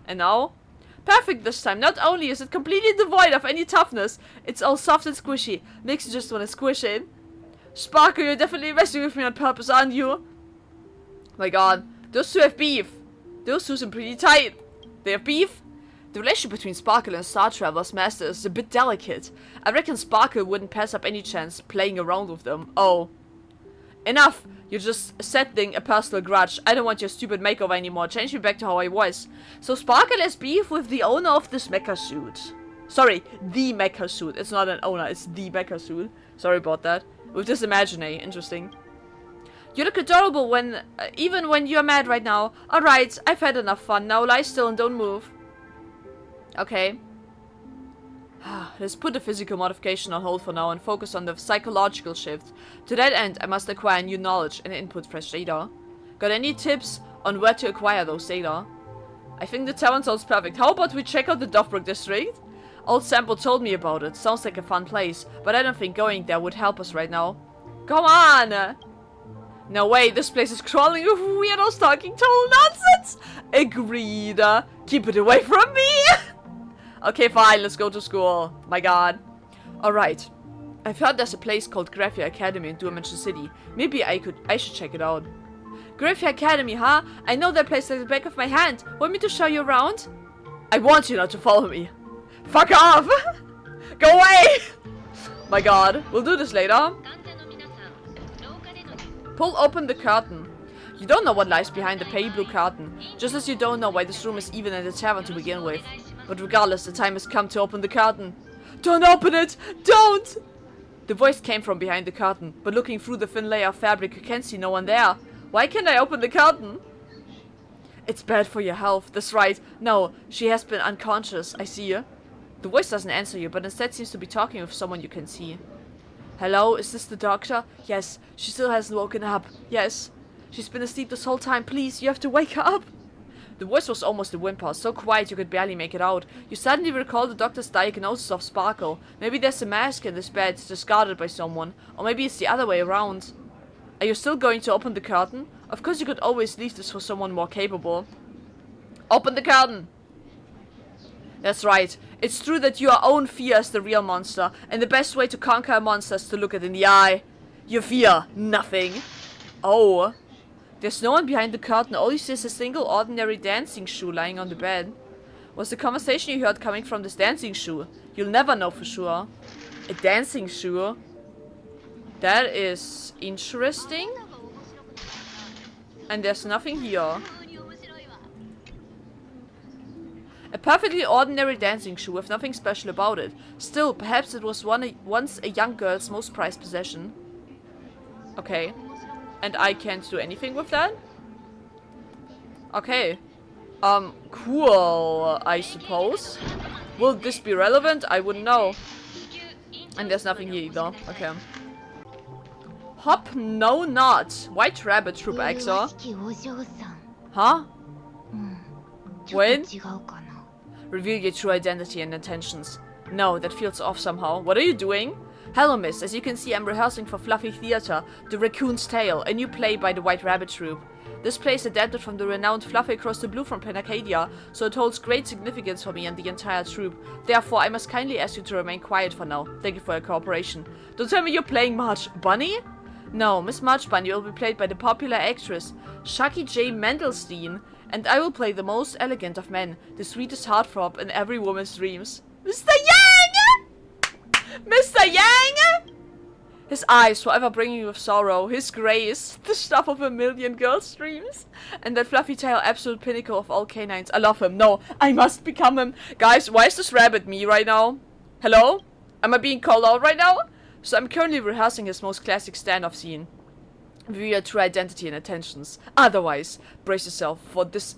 And now? Perfect this time. Not only is it completely devoid of any toughness, it's all soft and squishy. Makes you just want to squish it. Sparkle, you're definitely messing with me on purpose, aren't you? My god. Those two have beef. Those two seem pretty tight. They have beef? The relationship between Sparkle and Star Traveler's master is a bit delicate. I reckon Sparkle wouldn't pass up any chance playing around with them. Oh. Enough! You're just settling a personal grudge. I don't want your stupid makeover anymore. Change me back to how I was. So Sparkle has beef with the owner of this mecha suit. Sorry, the mecha suit. It's not an owner, it's the mecha suit. Sorry about that. With this imaginary. Interesting. You look adorable when, even when you're mad right now. Alright, I've had enough fun. Now lie still and don't move. Okay. Let's put the physical modification on hold for now and focus on the psychological shift. To that end, I must acquire new knowledge and input fresh data. Got any tips on where to acquire those data? I think the tavern sounds perfect. How about we check out the Dovbrook district? Old Sampo told me about it. Sounds like a fun place, but I don't think going there would help us right now. Come on! No way, this place is crawling with weirdos talking total nonsense! Agreed. Keep it away from me! Okay, fine, let's go to school. My god. Alright. I've heard there's a place called Graphia Academy in Dimension City. Maybe I should check it out. Graphia Academy, huh? I know that place like the back of my hand. Want me to show you around? I want you not to follow me. Fuck off! Go away! My god. We'll do this later. Pull open the curtain. You don't know what lies behind the pale blue curtain, just as you don't know why this room is even in the tavern to begin with. But regardless, the time has come to open the curtain. Don't open it! Don't! The voice came from behind the curtain, but looking through the thin layer of fabric, you can see no one there. Why can't I open the curtain? It's bad for your health, that's right. No, she has been unconscious, I see you. The voice doesn't answer you, but instead seems to be talking with someone you can see. Hello, is this the doctor? Yes, she still hasn't woken up. Yes. She's been asleep this whole time, please, you have to wake her up. The voice was almost a whimper, so quiet you could barely make it out. You suddenly recall the doctor's diagnosis of Sparkle. Maybe there's a mask in this bed, discarded by someone. Or maybe it's the other way around. Are you still going to open the curtain? Of course you could always leave this for someone more capable. Open the curtain! That's right. It's true that your own fear is the real monster, and the best way to conquer a monster is to look it in the eye. You fear nothing. Oh. There's no one behind the curtain, all you see is a single ordinary dancing shoe lying on the bed. Was the conversation you heard coming from this dancing shoe? You'll never know for sure. A dancing shoe? That is interesting. And there's nothing here. A perfectly ordinary dancing shoe with nothing special about it. Still, perhaps it was once a young girl's most prized possession. Okay. And I can't do anything with that? Okay. Cool, I suppose. Will this be relevant? I wouldn't know. And there's nothing here either. Okay. Hop, no, not. White Rabbit Troop Exor. Huh? Wait. Reveal your true identity and intentions. No, that feels off somehow. What are you doing? Hello, miss. As you can see, I'm rehearsing for Fluffy Theater, The Raccoon's Tale, a new play by the White Rabbit Troupe. This play is adapted from the renowned Fluffy Across the Blue from Planarcadia, so it holds great significance for me and the entire troupe. Therefore, I must kindly ask you to remain quiet for now. Thank you for your cooperation. Don't tell me you're playing Marge Bunny? No, Miss Marge Bunny will be played by the popular actress Shaki J. Mendelstein, and I will play the most elegant of men, the sweetest heartthrob in every woman's dreams. Mr. Yang! Mr. Yang! His eyes forever bringing you with sorrow, his grace, the stuff of a million girls' dreams, and that fluffy tail absolute pinnacle of all canines. I love him. No, I must become him. Guys, why is this rabbit me right now? Hello? Am I being called out right now? So I'm currently rehearsing his most classic standoff scene. Reveal your true identity and intentions. Otherwise, brace yourself for this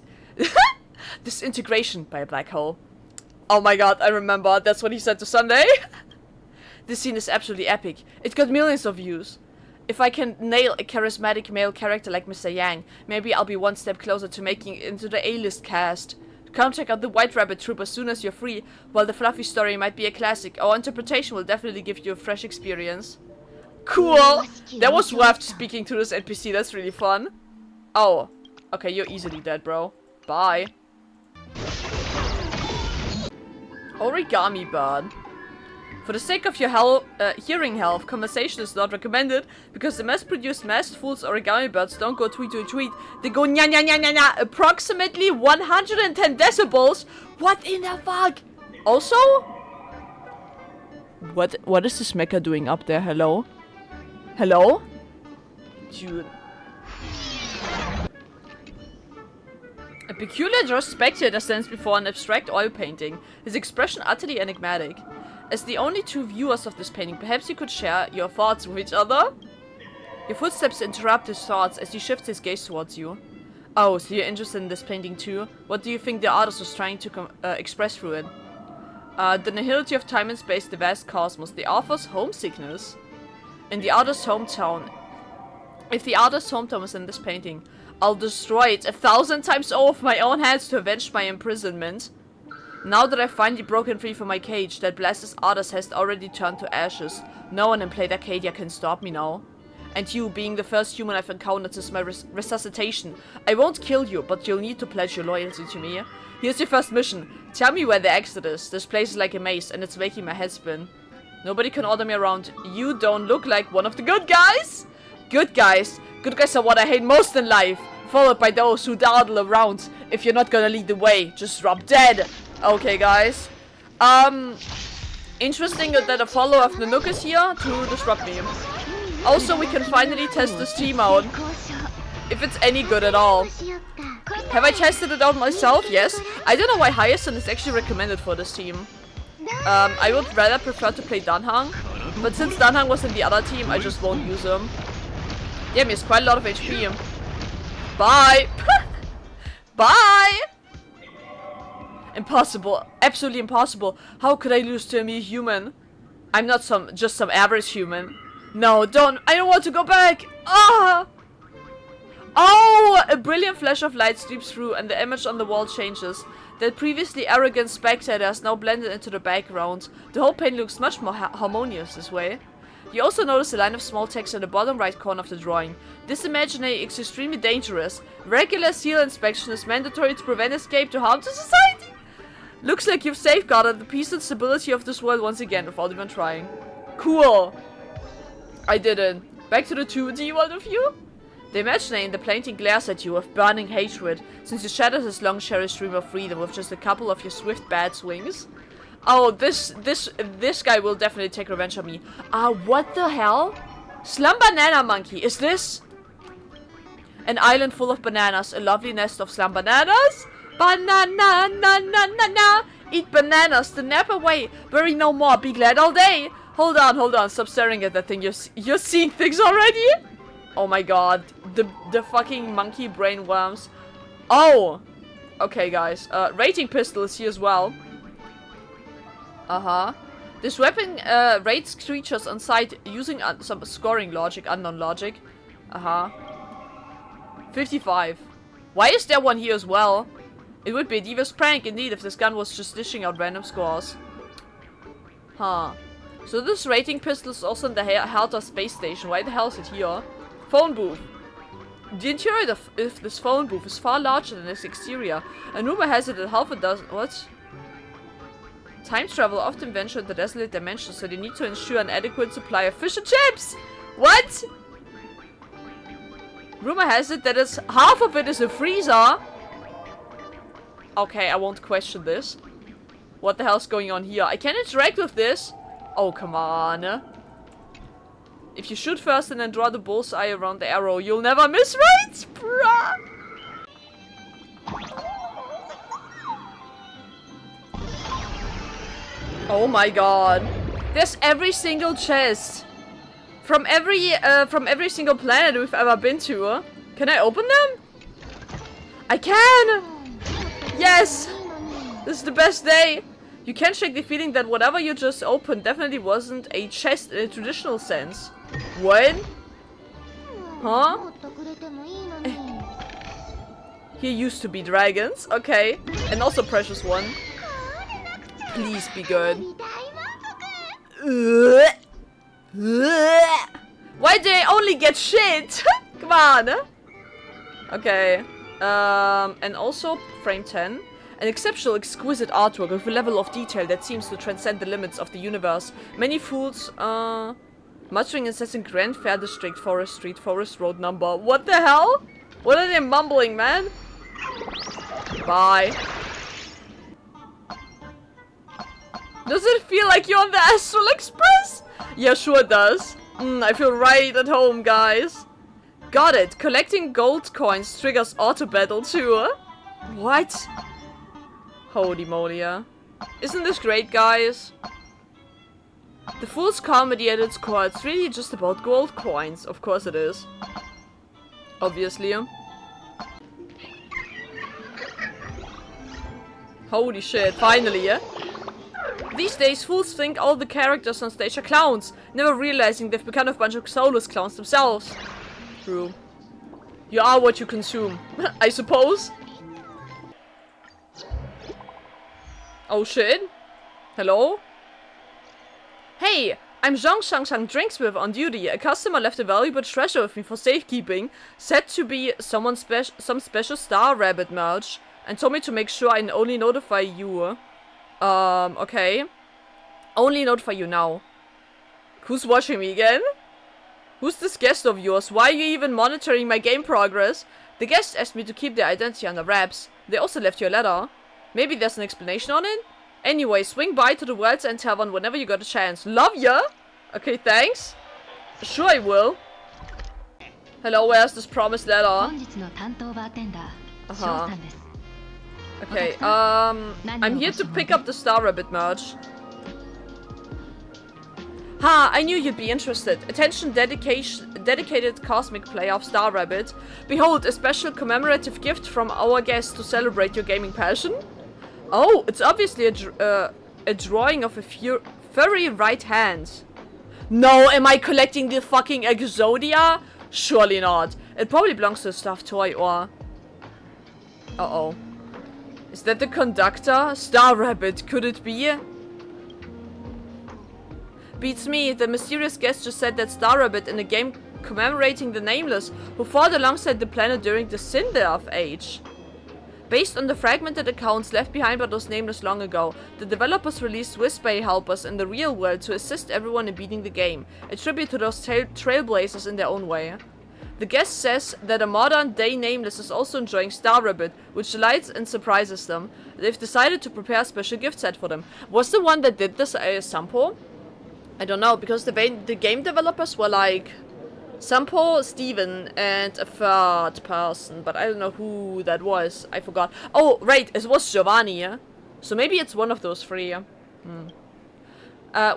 disintegration by a black hole. Oh my god, I remember. That's what he said to Sunday. This scene is absolutely epic. It got millions of views. If I can nail a charismatic male character like Mr. Yang, maybe I'll be one step closer to making it into the A-list cast. Come check out the White Rabbit Troupe as soon as you're free. While the fluffy story might be a classic, our interpretation will definitely give you a fresh experience. Cool! That was worth speaking to this NPC, that's really fun. Oh. Okay, you're easily dead, bro. Bye. Origami bird. For the sake of your hearing health, conversation is not recommended because the mass-produced masked fools origami birds don't go tweet to tweet. They go nya nya nya nya nya, approximately 110 decibels. What in the fuck? Also, what is this mecha doing up there? Hello? Hello? Dude. A peculiar dressed spectator stands before an abstract oil painting, his expression utterly enigmatic. As the only two viewers of this painting, perhaps you could share your thoughts with each other? Your footsteps interrupt his thoughts as he shifts his gaze towards you. Oh, so you're interested in this painting too? What do you think the artist was trying to express through it? The nihility of time and space, the vast cosmos, the author's homesickness. In the artist's hometown. If the artist's hometown is in this painting, I'll destroy it 1,000 times over with my own hands to avenge my imprisonment. Now that I've finally broken free from my cage, that blasted artist has already turned to ashes. No one in Planarcadia can stop me now. And you, being the first human I've encountered since my resuscitation. I won't kill you, but you'll need to pledge your loyalty to me. Here's your first mission. Tell me where the exit is. This place is like a maze, and it's making my head spin. Nobody can order me around. You don't look like one of the good guys. Good guys? Good guys are what I hate most in life. Followed by those who dawdle around. If you're not gonna lead the way, just drop dead. Okay, guys. Interesting that a follower of Nanook is here to disrupt me. Also, we can finally test this team out. If it's any good at all. Have I tested it out myself? Yes. I don't know why Hyacinth is actually recommended for this team. I would rather prefer to play Danhang. But since Danhang was in the other team, I just won't use him. Damn, he has quite a lot of HP. Bye! Bye! Impossible. Absolutely impossible. How could I lose to a mere human? I'm not just some average human. No, don't. I don't want to go back. Ah! Oh! A brilliant flash of light sweeps through and the image on the wall changes. That previously arrogant spectator is now blended into the background. The whole painting looks much more harmonious this way. You also notice a line of small text in the bottom right corner of the drawing. This imaginary is extremely dangerous. Regular seal inspection is mandatory to prevent escape to harm to society. Looks like you've safeguarded the peace and stability of this world once again without even trying. Cool. I did it. Back to the 2D one of you. The imaginary in the painting glares at you with burning hatred, since you shattered his long cherished dream of freedom with just a couple of your swift bat swings. Oh, this guy will definitely take revenge on me. What the hell? Slum Banana Monkey, is this? An island full of bananas, a lovely nest of slum bananas? Banana, na na na na. Eat bananas, then nap away. Worry no more, be glad all day. Hold on, stop staring at that thing. You're seeing things already? Oh my god, the fucking monkey brain worms. Oh! Okay, guys. Rating pistol is here as well. This weapon rates creatures on sight using some scoring logic, unknown logic. 55. Why is there one here as well? It would be a devious prank indeed if this gun was just dishing out random scores. Huh. So this rating pistol is also in the Hertha space station. Why the hell is it here? Phone booth. The interior of this phone booth is far larger than its exterior. And rumor has it that half a dozen... What? Time travel often venture into desolate dimensions, so they need to ensure an adequate supply of fish and chips! What? Rumor has it that half of it is a freezer. Okay, I won't question this. What the hell's going on here? I can interact with this? Oh, come on. If you shoot first and then draw the bullseye around the arrow, you'll never miss, right? Bruh! Oh my god. There's every single chest. From every single planet we've ever been to. Can I open them? I can! Yes! This is the best day! You can't shake the feeling that whatever you just opened definitely wasn't a chest in a traditional sense. What? Huh? Here used to be dragons. Okay. And also precious one. Please be good. Why do I only get shit? Come on. Okay. And also frame 10. An exceptional, exquisite artwork with a level of detail that seems to transcend the limits of the universe. Many fools, muttering incessant Grand Fair District, Forest Street, Forest Road number. What the hell? What are they mumbling, man? Bye. Does it feel like you're on the Astral Express? Yeah, sure it does. I feel right at home, guys. Got it. Collecting gold coins triggers auto battle too. What? Holy moly, yeah. Isn't this great, guys? The Fool's Comedy at its core, it's really just about gold coins. Of course it is. Obviously. Holy shit, finally, yeah? These days, fools think all the characters on stage are clowns, never realizing they've become a bunch of soulless clowns themselves. True. You are what you consume, I suppose. Oh shit. Hello? Hey, I'm Zhang Shangshang Drinksmith on duty. A customer left a valuable treasure with me for safekeeping, said to be some special Star Rabbit merch, and told me to make sure I only notify you. Okay. Only notify you now. Who's watching me again? Who's this guest of yours? Why are you even monitoring my game progress? The guest asked me to keep their identity under wraps. They also left you a letter. Maybe there's an explanation on it? Anyway, swing by to the World's End Tavern whenever you got a chance. Love ya! Okay, thanks. Sure I will. Hello, where's this promised letter? 本日の担当バーテンダー、翔さんです。 Okay, I'm here to pick up the Star Rabbit merch. Ha, I knew you'd be interested. Attention, dedicated cosmic player of Star Rabbit. Behold, a special commemorative gift from our guest to celebrate your gaming passion. Oh, it's obviously a drawing of a furry right hand. No, am I collecting the fucking Exodia? Surely not. It probably belongs to a stuffed toy or... Uh-oh. Is that the conductor? Star Rabbit, could it be? Beats me, the mysterious guest just said that Star Rabbit in a game commemorating the Nameless who fought alongside the planet during the Cinder Age. Based on the fragmented accounts left behind by those Nameless long ago, the developers released Whizbay helpers in the real world to assist everyone in beating the game, a tribute to those trailblazers in their own way. The guest says that a modern-day Nameless is also enjoying Star Rabbit, which delights and surprises them. They've decided to prepare a special gift set for them. Was the one that did this Sampo? I don't know, because the game developers were like... Sampo, Steven, and a third person, but I don't know who that was. I forgot. Oh, right, it was Giovanni, yeah? So maybe it's one of those three, yeah?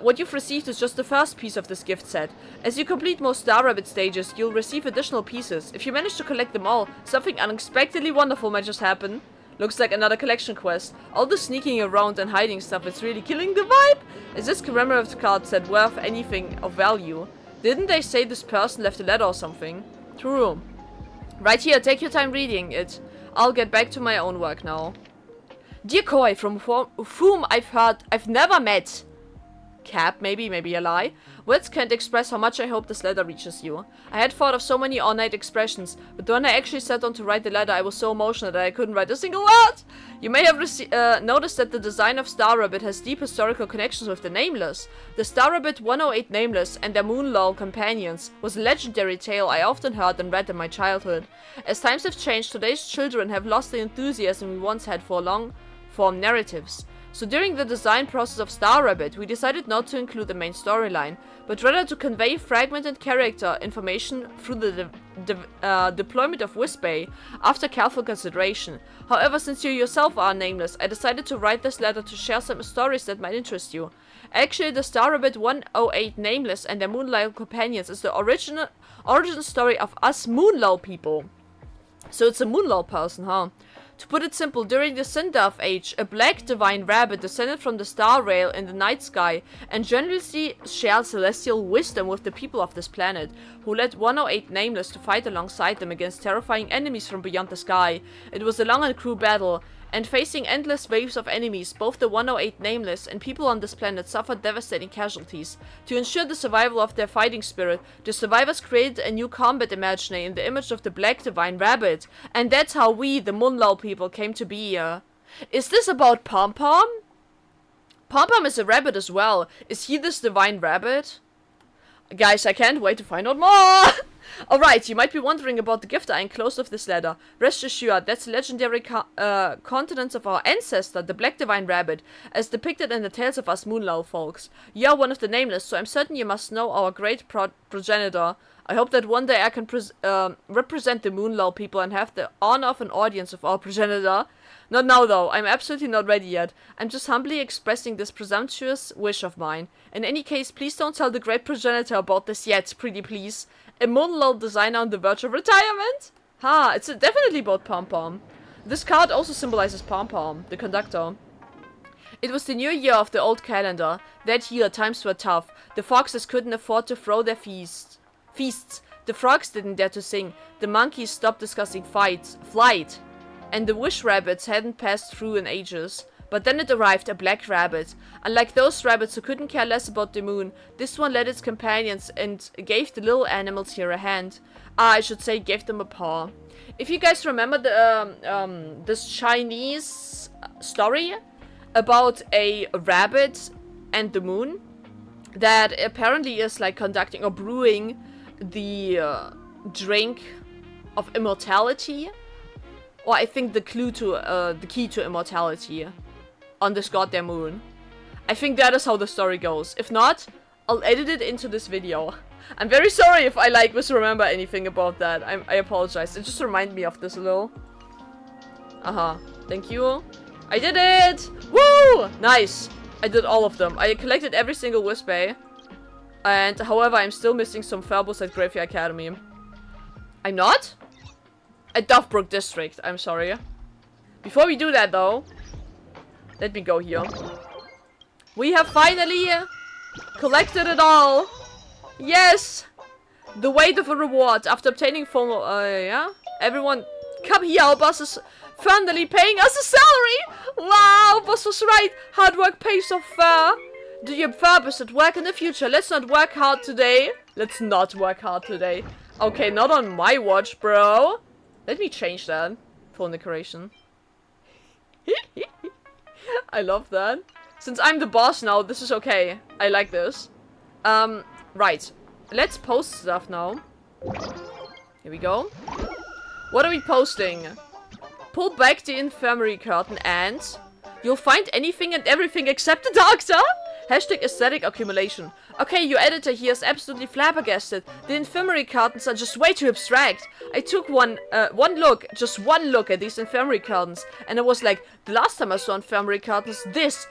What you've received is just the first piece of this gift set. As you complete most Star Rabbit stages, you'll receive additional pieces. If you manage to collect them all, something unexpectedly wonderful might just happen. Looks like another collection quest. All the sneaking around and hiding stuff is really killing the vibe. Is this commemorative card set worth anything of value? Didn't they say this person left a letter or something? True. Right here, take your time reading it. I'll get back to my own work now. Dear Koi, from whom I've never met. Cap, maybe a lie. Words can't express how much I hope this letter reaches you. I had thought of so many ornate expressions, but when I actually sat down to write the letter, I was so emotional that I couldn't write a single word. You may have noticed that the design of Star Rabbit has deep historical connections with the Nameless. The Star Rabbit 108 Nameless and their Moonlaw companions was a legendary tale I often heard and read in my childhood. As times have changed, today's children have lost the enthusiasm we once had for long-form narratives. So during the design process of Star Rabbit, we decided not to include the main storyline, but rather to convey fragmented character information through the deployment of Whizbay after careful consideration. However, since you yourself are Nameless, I decided to write this letter to share some stories that might interest you. Actually, the Star Rabbit 108 Nameless and their Moonlaw companions is the origin story of us Moonlaw people. So it's a Moonlaw person, huh? To put it simple, during the Cinder Age, a black divine rabbit descended from the star rail in the night sky and generously shared celestial wisdom with the people of this planet, who led 108 Nameless to fight alongside them against terrifying enemies from beyond the sky. It was a long and cruel battle, and facing endless waves of enemies, both the 108 Nameless and people on this planet suffered devastating casualties. To ensure the survival of their fighting spirit, the survivors created a new combat imaginary in the image of the Black Divine Rabbit. And that's how we, the Moonlaw people, came to be here. Is this about Pom Pom? Pom Pom is a rabbit as well. Is he this Divine Rabbit? Guys, I can't wait to find out more! Alright, you might be wondering about the gift I enclosed with this letter. Rest assured, that's the legendary continence of our ancestor, the Black Divine Rabbit, as depicted in the tales of us Moonlaw folks. You are one of the Nameless, so I'm certain you must know our great progenitor. I hope that one day I can represent the Moonlaw people and have the honor of an audience of our progenitor. Not now though, I'm absolutely not ready yet. I'm just humbly expressing this presumptuous wish of mine. In any case, please don't tell the great progenitor about this yet, pretty please. A Moonlaw designer on the verge of retirement? Ha, it's definitely about Pom Pom. This card also symbolizes Pom Pom, the conductor. It was the new year of the old calendar. That year times were tough. The foxes couldn't afford to throw their feasts. The frogs didn't dare to sing. The monkeys stopped discussing flight. And the wish rabbits hadn't passed through in ages. But then it arrived, a black rabbit. Unlike those rabbits who couldn't care less about the moon, this one led its companions and gave the little animals here a hand. I should say gave them a paw. If you guys remember this Chinese story about a rabbit and the moon, that apparently is like conducting or brewing the drink of immortality, or I think the key to immortality on this goddamn moon. I think that is how the story goes. If not, I'll edit it into this video. I'm very sorry if I like misremember anything about that. I apologize. It just reminded me of this a little. Thank you. I did it! Woo! Nice. I did all of them. I collected every single Wisp-Bay. And however, I'm still missing some Farbos at Graveyard Academy. I'm not? At Dovebrook District. I'm sorry. Before we do that though, let me go here. We have finally collected it all. Yes! The weight of a reward after obtaining formal, yeah? Everyone, come here, our boss is finally paying us a salary! Wow, boss was right. Hard work pays off fair. Do your purpose at work in the future. Let's not work hard today. Let's not work hard today. Okay, not on my watch, bro. Let me change that. Phone decoration. I love that. Since I'm the boss now, this is okay. I like this. Right. Let's post stuff now. Here we go. What are we posting? Pull back the infirmary curtain and you'll find anything and everything except the doctor. Hashtag aesthetic accumulation. Okay, your editor here is absolutely flabbergasted. The infirmary curtains are just way too abstract. I took one look at these infirmary curtains, and I was like, the last time I saw infirmary curtains, this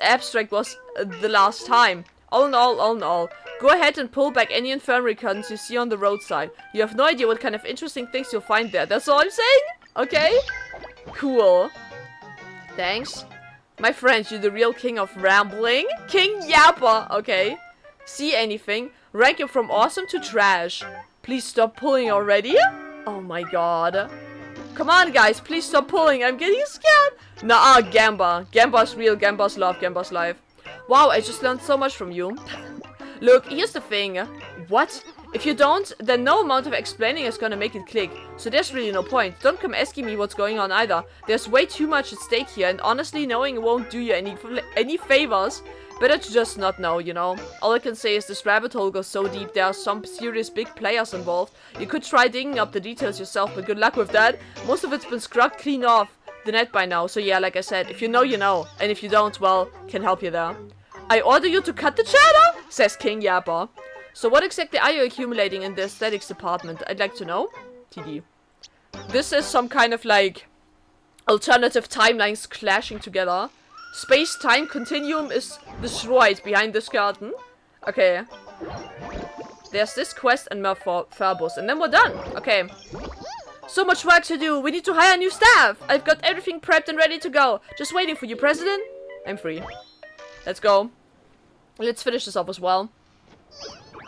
abstract was the last time. All in all, go ahead and pull back any infirmary curtains you see on the roadside. You have no idea what kind of interesting things you'll find there. That's all I'm saying? Okay? Cool. Thanks. My friend, you're the real king of rambling. King Yapper. Okay. See anything? Rank you from awesome to trash. Please stop pulling already. Oh my god. Come on, guys. Please stop pulling. I'm getting scared. Nah, Gamba. Gamba's real. Gamba's love. Gamba's life. Wow, I just learned so much from you. Look, here's the thing. What? If you don't, then no amount of explaining is gonna make it click. So there's really no point. Don't come asking me what's going on either. There's way too much at stake here, and honestly, knowing won't do you any favors. Better to just not know, you know. All I can say is this rabbit hole goes so deep, there are some serious big players involved. You could try digging up the details yourself, but good luck with that. Most of it's been scrubbed clean off the net by now. So yeah, like I said, if you know, you know. And if you don't, well, can help you there. I order you to cut the chatter, says King Yapper. So what exactly are you accumulating in the aesthetics department? I'd like to know. TD. This is some kind of like alternative timelines clashing together. Space-time continuum is destroyed behind this curtain. Okay. There's this quest and more for Farbos, and then we're done. Okay. So much work to do. We need to hire new staff. I've got everything prepped and ready to go. Just waiting for you, President. I'm free. Let's go. Let's finish this off as well.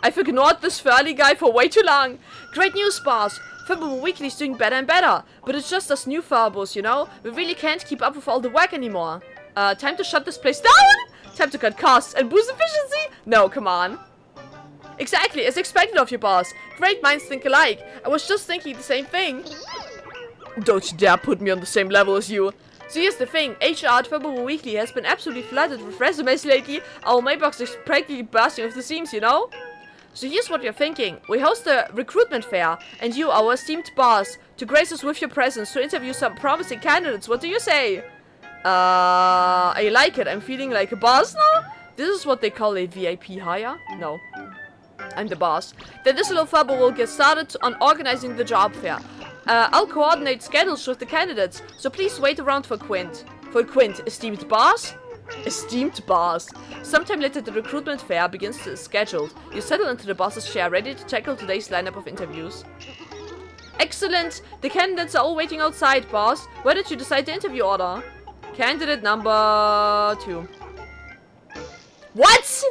I've ignored this Furley guy for way too long. Great news, boss. Furbo Weekly's doing better and better. But it's just us new Furbos, you know? We really can't keep up with all the work anymore. Time to shut this place down? Time to cut costs and boost efficiency? No, come on. Exactly, as expected of you, boss. Great minds think alike. I was just thinking the same thing. Don't you dare put me on the same level as you. So here's the thing, HR at Furbo Weekly has been absolutely flooded with resumes lately. Our mailbox is practically bursting with the seams, you know? So here's what we're thinking. We host a recruitment fair, and you, our esteemed boss, to grace us with your presence to interview some promising candidates. What do you say? I like it. I'm feeling like a boss now? This is what they call a VIP hire? No. I'm the boss. Then this little Furbo will get started on organizing the job fair. I'll coordinate schedules with the candidates, so please wait around for Quint. For Quint, esteemed boss? Esteemed boss. Sometime later the recruitment fair begins to scheduled. You settle into the boss's chair, ready to tackle today's lineup of interviews. Excellent! The candidates are all waiting outside, boss. Where did you decide the interview order? Candidate number 2. What?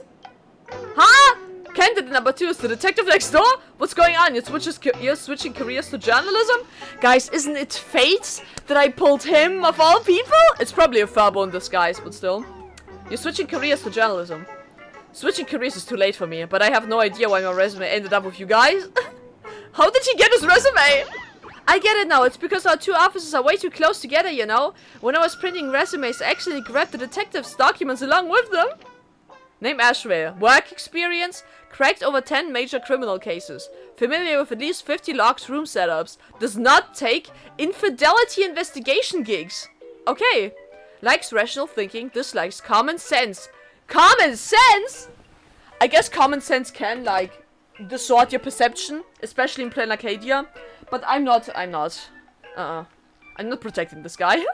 Huh? Candidate number 2 is the detective next door? What's going on? You're switching careers to journalism? Guys, isn't it fate that I pulled him of all people? It's probably a Furbo in disguise, but still. You're switching careers to journalism. Switching careers is too late for me, but I have no idea why my resume ended up with you guys. How did he get his resume? I get it now. It's because our two offices are way too close together, you know? When I was printing resumes, I actually grabbed the detective's documents along with them. Name Ashway. Work experience. Cracked over 10 major criminal cases. Familiar with at least 50 locked room setups. Does not take infidelity investigation gigs. Okay. Likes rational thinking. Dislikes common sense. Common sense? I guess common sense can, like, distort your perception, especially in Planarcadia. But I'm not protecting this guy.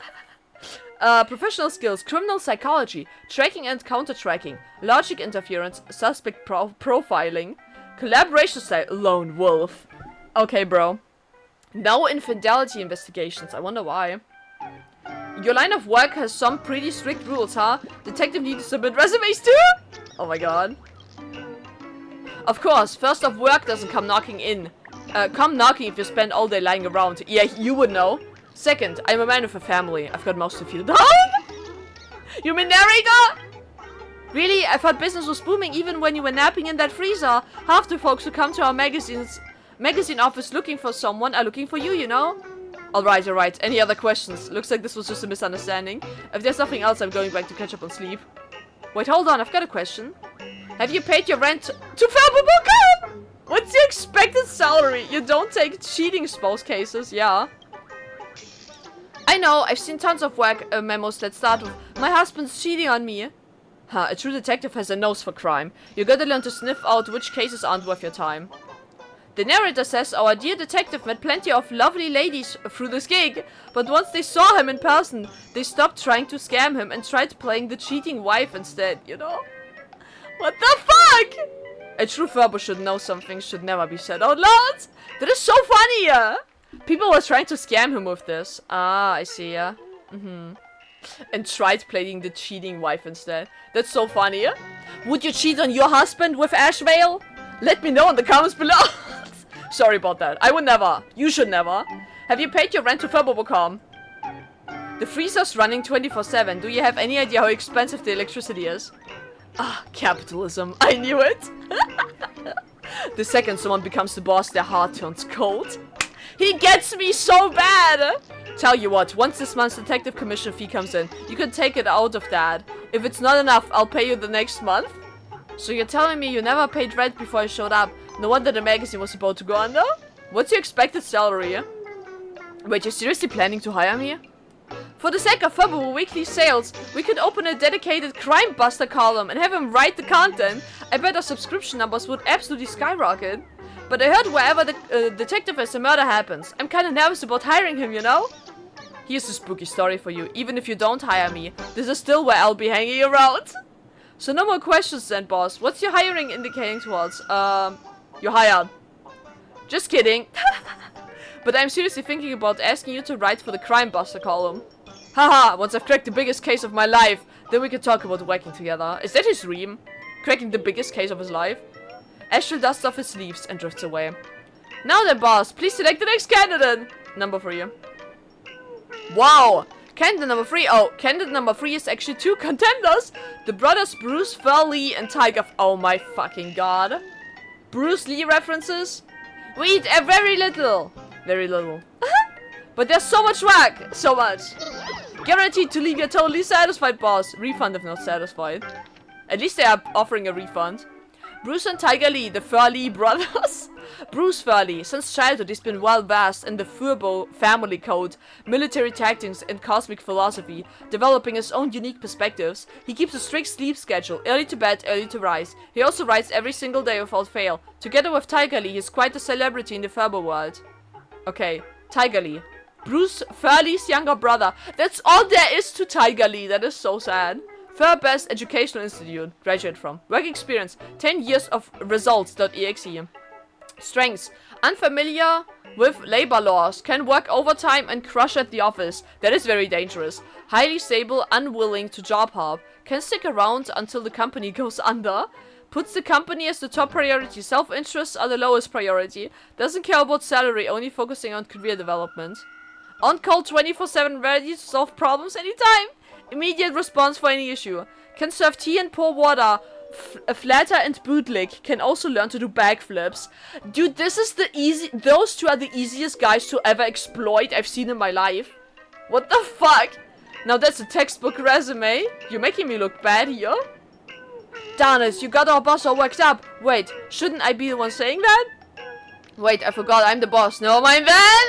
Professional skills, criminal psychology, tracking and counter-tracking, logic interference, suspect profiling, collaboration style, lone wolf. Okay, bro. No infidelity investigations. I wonder why. Your line of work has some pretty strict rules, huh? Detective needs to submit resumes too? Oh my god. Of course, first off, work doesn't come knocking in. Come knocking if you spend all day lying around. Yeah, you would know. Second, I'm a man with a family. I've got most of you down. You mean narrator? Really? I thought business was booming even when you were napping in that freezer. Half the folks who come to our magazine office looking for someone are looking for you, you know? Alright. Any other questions? Looks like this was just a misunderstanding. If there's nothing else, I'm going back to catch up on sleep. Wait, hold on. I've got a question. Have you paid your rent to Fabubuka? What's your expected salary? You don't take cheating spouse cases, yeah. I know, I've seen tons of work memos that start with, my husband's cheating on me. Huh, a true detective has a nose for crime. You gotta learn to sniff out which cases aren't worth your time. The narrator says our dear detective met plenty of lovely ladies through this gig, but once they saw him in person, they stopped trying to scam him and tried playing the cheating wife instead, you know? What the fuck? A true Furbo should know something should never be said out loud. That is so funny, yeah? People were trying to scam him with this. Ah, I see, yeah. And tried playing the cheating wife instead. That's so funny, yeah? Would you cheat on your husband with Ashvale? Let me know in the comments below. Sorry about that. I would never. You should never. Have you paid your rent to Furbo.com? The freezer's running 24/7. Do you have any idea how expensive the electricity is? Ah, capitalism. I knew it. The second someone becomes the boss, their heart turns cold. He gets me so bad! Tell you what, once this month's detective commission fee comes in, you can take it out of that. If it's not enough, I'll pay you the next month. So you're telling me you never paid rent before I showed up? No wonder the magazine was about to go under? What's your expected salary? Wait, you're seriously planning to hire me? For the sake of Furbo weekly sales, we could open a dedicated crime buster column and have him write the content. I bet our subscription numbers would absolutely skyrocket. But I heard wherever the detective is, a murder happens. I'm kind of nervous about hiring him, you know? Here's a spooky story for you. Even if you don't hire me, this is still where I'll be hanging around. So no more questions then, boss. What's your hiring indicating towards? You're hired. Just kidding. But I'm seriously thinking about asking you to write for the crime buster column. Haha, once I've cracked the biggest case of my life, then we can talk about working together. Is that his dream? Cracking the biggest case of his life? Ashville dusts off his sleeves and drifts away. Now then, boss, please select the next candidate. Number 3. Wow! Candidate number 3. Oh, candidate number 3 is actually 2 contenders. The brothers Bruce Furley and Tiger. Oh my fucking god. Bruce Lee references? We eat very little. Very little. But there's so much work. So much. Guaranteed to leave you totally satisfied, boss. Refund if not satisfied. At least they are offering a refund. Bruce and Tiger Lee, the Furley brothers. Bruce Furley, since childhood he's been well versed in the Furbo family code, military tactics and cosmic philosophy, developing his own unique perspectives. He keeps a strict sleep schedule, early to bed, early to rise. He also writes every single day without fail. Together with Tiger Lee, he's quite a celebrity in the Furbo world. Okay, Tiger Lee. Bruce Furley's younger brother. That's all there is to Tiger Lee. That is so sad. Fur-Best Educational Institute. Graduate from. Work experience. 10 years of results.exe. Strengths. Unfamiliar with labor laws. Can work overtime and crush at the office. That is very dangerous. Highly stable. Unwilling to job hop. Can stick around until the company goes under. Puts the company as the top priority. Self-interests are the lowest priority. Doesn't care about salary. Only focusing on career development. On call 24/7. Ready to solve problems anytime. Immediate response for any issue. Can serve tea and pour water. Flatter and bootleg. Can also learn to do backflips. Dude, this is the easy. Those two are the easiest guys to ever exploit I've seen in my life. What the fuck? Now that's a textbook resume. You're making me look bad here. Darn it, you got our boss all worked up. Wait, shouldn't I be the one saying that? Wait, I forgot I'm the boss. No mind then.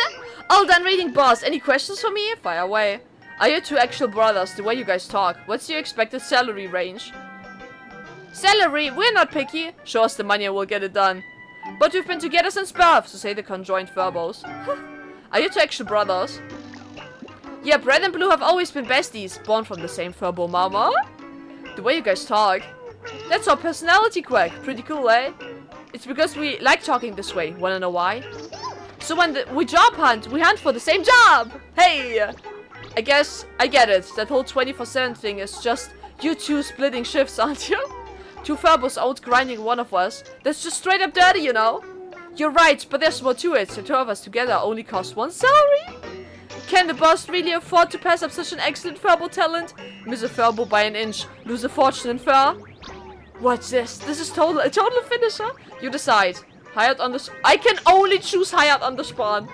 All done reading, boss. Any questions for me? Fire away. Are you 2 actual brothers, the way you guys talk? What's your expected salary range? Salary, we're not picky. Show us the money and we'll get it done. But we've been together since birth, so say the conjoined Furbos. Are you two actual brothers? Yeah, Red and Blue have always been besties, born from the same Furbo mama. The way you guys talk. That's our personality quirk. Pretty cool, eh? It's because we like talking this way. Wanna know why? So when we job hunt, we hunt for the same job! Hey! I guess I get it. That whole 24/7 thing is just you two splitting shifts, aren't you? Two Furbos out grinding one of us. That's just straight up dirty, you know? You're right, but there's more to it. The two of us together only cost one salary. Can the boss really afford to pass up such an excellent Furbo talent? Miss a Furbo by an inch, lose a fortune in fur? What's this? This is a total finisher? You decide. Hired on the... I can only choose hired on the spawn.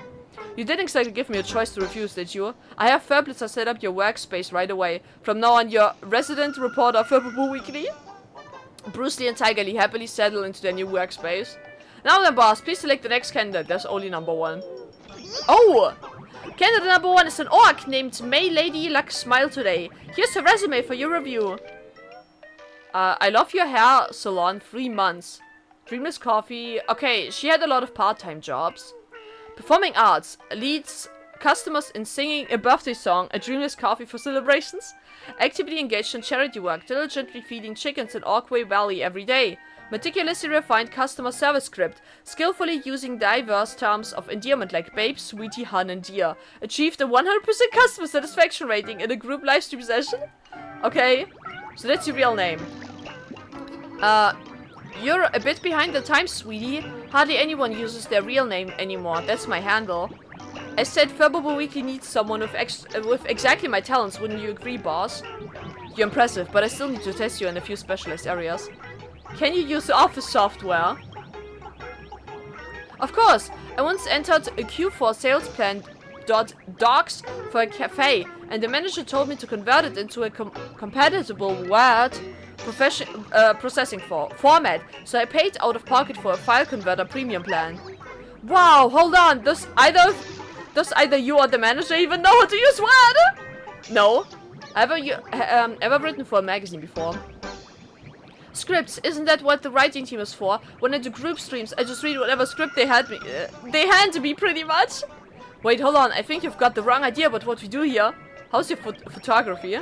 You didn't exactly give me a choice to refuse, did you? I have Furblitzer set up your workspace right away. From now on, your resident reporter Furbo Weekly. Bruce Lee and Tiger Lee happily settle into their new workspace. Now then, boss, please select the next candidate. There's only number one. Oh! Candidate number one is an orc named May Lady Luck Smile today. Here's her resume for your review. I love your hair salon, 3 months. Dreamless coffee. Okay, she had a lot of part-time jobs. Performing arts. Leads customers in singing a birthday song, a dreamless coffee for celebrations. Actively engaged in charity work, diligently feeding chickens in Orkway Valley every day. Meticulously refined customer service script, skillfully using diverse terms of endearment like babe, sweetie, hun, and dear. Achieved a 100% customer satisfaction rating in a group livestream session. Okay, so that's your real name. You're a bit behind the times, sweetie. Hardly anyone uses their real name anymore. That's my handle. As said, Furbo Weekly needs someone with exactly my talents. Wouldn't you agree, boss? You're impressive, but I still need to test you in a few specialized areas. Can you use the office software? Of course. I once entered a queue for sales plan .docs for a cafe, and the manager told me to convert it into a compatible word processing format, so I paid out of pocket for a file converter premium plan. Wow, hold on, does either you or the manager even know how to use Word? No. Ever written for a magazine before? Scripts, isn't that what the writing team is for? When I do group streams, I just read whatever script they hand me pretty much. Wait, hold on, I think you've got the wrong idea about what we do here. How's your photography?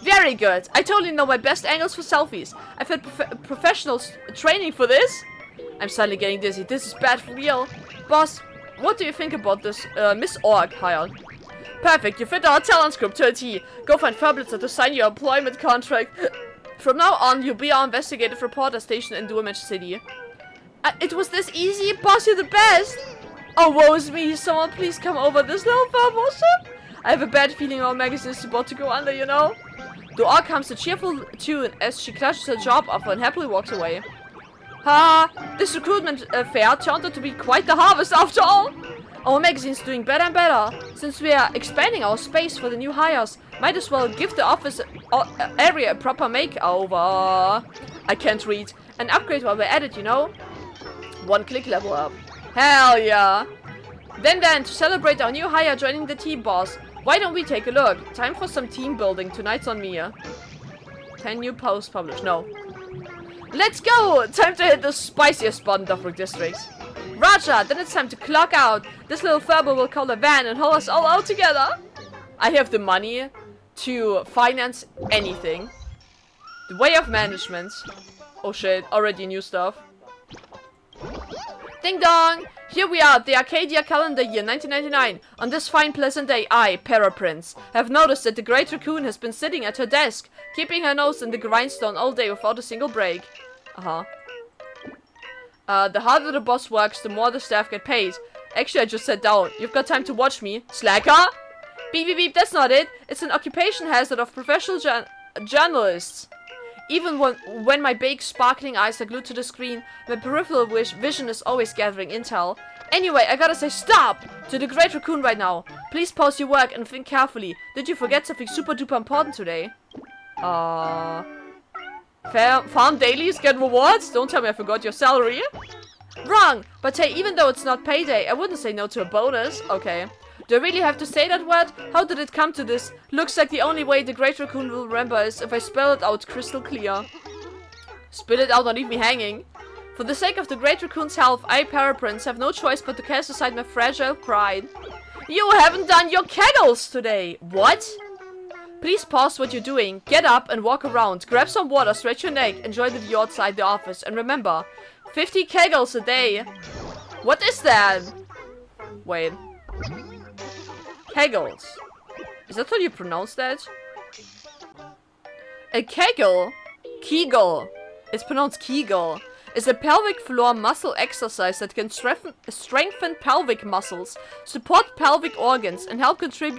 Very good. I totally know my best angles for selfies. I've had professionals training for this. I'm suddenly getting dizzy. This is bad for real. Boss, what do you think about this Miss Org hired? Perfect. You fit our talent script to a T. Go find Furblitzer to sign your employment contract. From now on, you'll be our investigative reporter stationed in Duimage City. It was this easy? Boss, you're the best. Oh, woe's me. Someone please come over this little Furbo ship. I have a bad feeling our magazine is about to go under, you know? The orc hums a cheerful tune as she clutches her job offer and happily walks away. This recruitment fair turned out to be quite the harvest after all. Our magazine's doing better and better. Since we are expanding our space for the new hires, might as well give the office area a proper makeover. I can't read. An upgrade while we're at it, you know? 1 click level up. Hell yeah. Then, to celebrate our new hire joining the team, boss, why don't we take a look? Time for some team building. Tonight's on me. 10 new posts published. No. Let's go! Time to hit the spiciest spot in Dofrik District. Roger, then it's time to clock out. This little Furbo will call a van and haul us all out together. I have the money to finance anything. The way of management. Oh shit, already new stuff. Ding dong! Here we are, the Arcadia calendar year 1999. On this fine pleasant day, I, Paraprince, have noticed that the Great Raccoon has been sitting at her desk, keeping her nose in the grindstone all day without a single break. The harder the boss works, the more the staff get paid. Actually, I just sat down. You've got time to watch me, slacker? Beep beep beep, that's not it. It's an occupation hazard of professional journalists. Even when my big sparkling eyes are glued to the screen, my peripheral vision is always gathering intel. Anyway, I gotta say stop to the Great Raccoon right now. Please pause your work and think carefully. Did you forget something super duper important today? Farm dailies get rewards? Don't tell me I forgot your salary. Wrong! But hey, even though it's not payday, I wouldn't say no to a bonus. Okay. Do I really have to say that word? How did it come to this? Looks like the only way the Great Raccoon will remember is if I spell it out crystal clear. Spit it out, don't leave me hanging. For the sake of the great raccoon's health, I, Paraprince, have no choice but to cast aside my fragile pride. You haven't done your kegels today! What? Please pause what you're doing, get up and walk around, grab some water, stretch your neck, enjoy the view outside the office, and remember, 50 kegels a day. What is that? Wait. Kegels. Is that how you pronounce that? A kegel? Kegel. It's pronounced Kegel. Is a pelvic floor muscle exercise that can strengthen pelvic muscles, support pelvic organs, and help control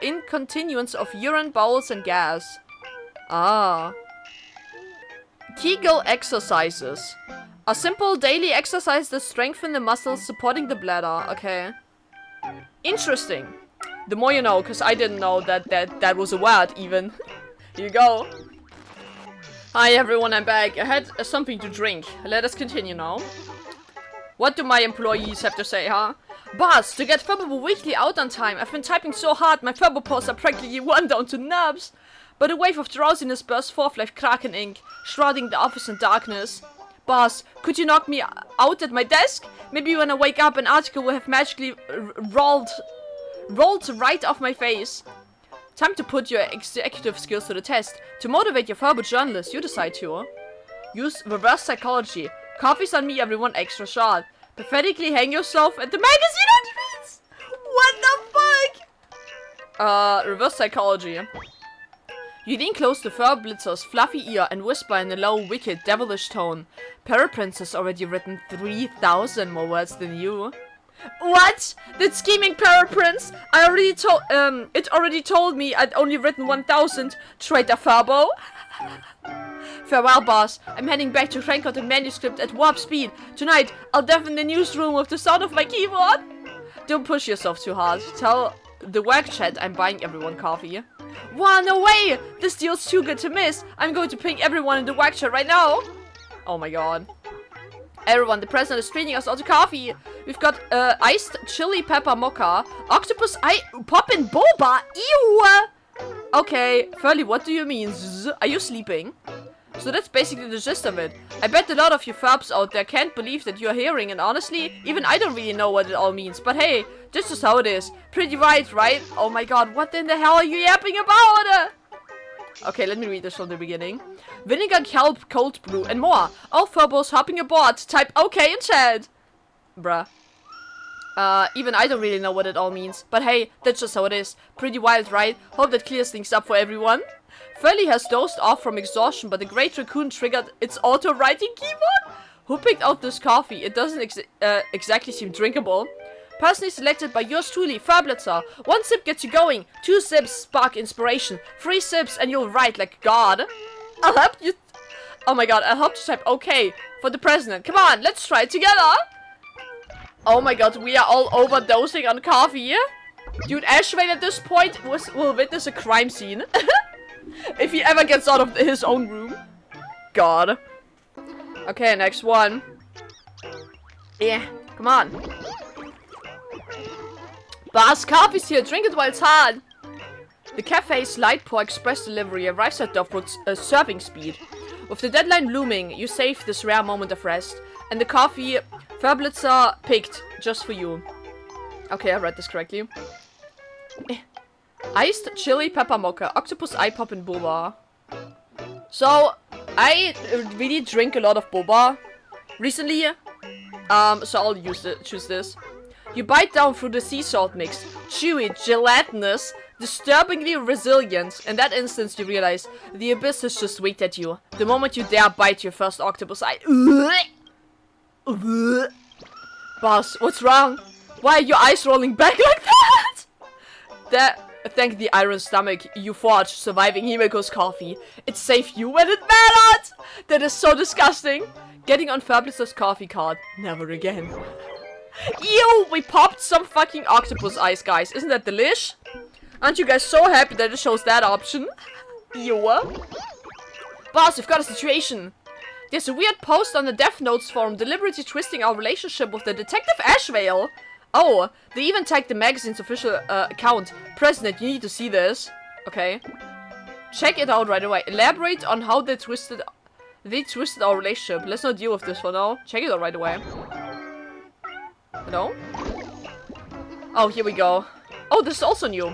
incontinence of urine, bowels, and gas. Ah. Kegel exercises. A simple daily exercise that strengthens the muscles supporting the bladder. Okay. Interesting. The more you know, because I didn't know that was a word even. Here you go. Hi everyone, I'm back. I had something to drink. Let us continue now. What do my employees have to say, huh? Boss, to get Furbo Weekly out on time, I've been typing so hard my Furbo paws are practically worn down to nubs. But a wave of drowsiness burst forth like Kraken ink, shrouding the office in darkness. Boss, could you knock me out at my desk? Maybe when I wake up an article will have magically rolled right off my face. Time to put your executive skills to the test. To motivate your Furbo journalists, you decide to use reverse psychology. Coffee's on me, everyone, extra shot. Pathetically hang yourself at the magazine entrance. What the fuck? Reverse psychology. You lean close to Furblitzer's fluffy ear and whisper in a low, wicked, devilish tone. Paraprince has already written 3,000 more words than you. What? That scheming Paraprince? It already told me I'd only written 1,000. Traitor Furbo. Farewell, boss. I'm heading back to crank out the manuscript at warp speed. Tonight, I'll deafen the newsroom with the sound of my keyboard. Don't push yourself too hard. Tell the work chat I'm buying everyone coffee. Wow, no way! This deal's too good to miss. I'm going to ping everyone in the work chat right now. Oh my god. Everyone, the president is treating us all to coffee. We've got iced chili pepper mocha, octopus poppin' boba. Ew. Okay, Furly, what do you mean? Zzz, are you sleeping? So that's basically the gist of it. I bet a lot of you Furbs out there can't believe that you're hearing, and honestly, even I don't really know what it all means. But hey, this is how it is. Pretty right? Oh my god, what in the hell are you yapping about? Okay, let me read this from the beginning. Vinegar, kelp, cold brew, and more. All Furbos hopping aboard. Type OK in chat. Bruh. Even I don't really know what it all means. But hey, that's just how it is. Pretty wild, right? Hope that clears things up for everyone. Furly has dozed off from exhaustion, but the Great Raccoon triggered its auto-writing keyboard. Who picked out this coffee? It doesn't exactly seem drinkable. Personally selected by yours truly, Furblitzer. 1 sip gets you going. 2 sips spark inspiration. 3 sips and you'll write like God. I'll help you. Oh my god, I'll help you type OK for the president. Come on, let's try it together. Oh my god, we are all overdosing on coffee. Dude, Ashway at this point will witness a crime scene. If he ever gets out of his own room. God. Okay, next one. Yeah, come on. Boss, coffee's here. Drink it while it's hot. The cafe's light pour express delivery arrives at Dovbrook's serving speed. With the deadline looming, you save this rare moment of rest. And the coffee Furblitzer picked just for you. Okay, I read this correctly. Iced chili pepper mocha, octopus eye pop and boba. So, I really drink a lot of boba recently. So I'll choose this. You bite down through the sea salt mix. Chewy, gelatinous, disturbingly resilient. In that instance, you realize the abyss has just winked at you. The moment you dare bite your first octopus eye. Boss, what's wrong? Why are your eyes rolling back like that? Thank the iron stomach you forged surviving Himiko's coffee. It saved you when it mattered! That is so disgusting. Getting on Furblitzer's coffee card. Never again. Ew! We popped some fucking octopus eyes, guys. Isn't that delish? Aren't you guys so happy that it shows that option? Ew. Boss, we've got a situation. There's a weird post on the Death Notes forum deliberately twisting our relationship with the Detective Ashvale. Oh, they even tagged the magazine's official account. President, you need to see this. Okay. Check it out right away. Elaborate on how they twisted our relationship. Let's not deal with this for now. Check it out right away. Hello? Oh, here we go. Oh, this is also new.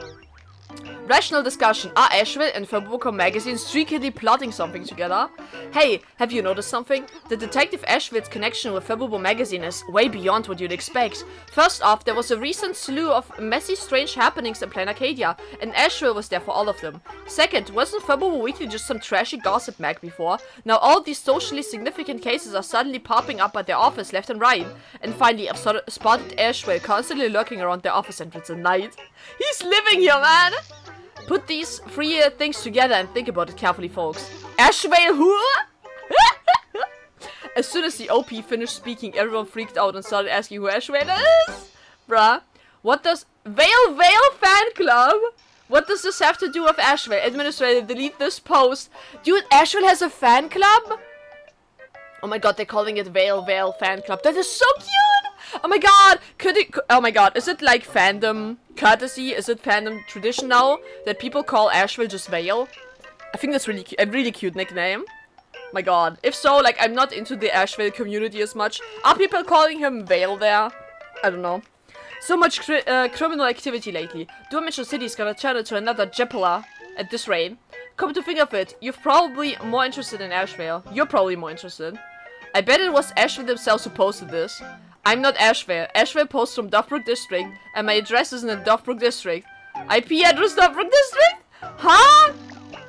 Rational discussion. Are Asheville and Fabuco magazine secretly plotting something together? Hey, have you noticed something? The Detective Asheville's connection with Fabuco magazine is way beyond what you'd expect. First off, there was a recent slew of messy, strange happenings in Planarcadia, and Asheville was there for all of them. Second, wasn't Fabuco Weekly just some trashy gossip mag before? Now all these socially significant cases are suddenly popping up at their office left and right. And finally, I've spotted Asheville constantly lurking around their office entrance at night. He's living here, man! Put these three things together and think about it carefully, folks. Asheville who? As soon as the OP finished speaking, everyone freaked out and started asking who Asheville is. Bruh. What does... Vale Fan Club? What does this have to do with Asheville? Administrator, delete this post. Dude, Asheville has a fan club? Oh my god, they're calling it Vale Fan Club. That is so cute! Oh my god! Oh my god, is it like fandom courtesy? Is it fandom tradition now that people call Asheville just Vale? I think that's really a really cute nickname. My god. If so, like, I'm not into the Asheville community as much. Are people calling him Vale there? I don't know. So much criminal activity lately. Dimension City's gonna turn into another Jeppela at this rate. Come to think of it, you're probably more interested in Asheville. You're probably more interested. I bet it was Asheville themselves who posted this. I'm not Asheville. Asheville posts from Duffbrook District, and my address is in the Duffbrook District. IP address Duffbrook District? Huh?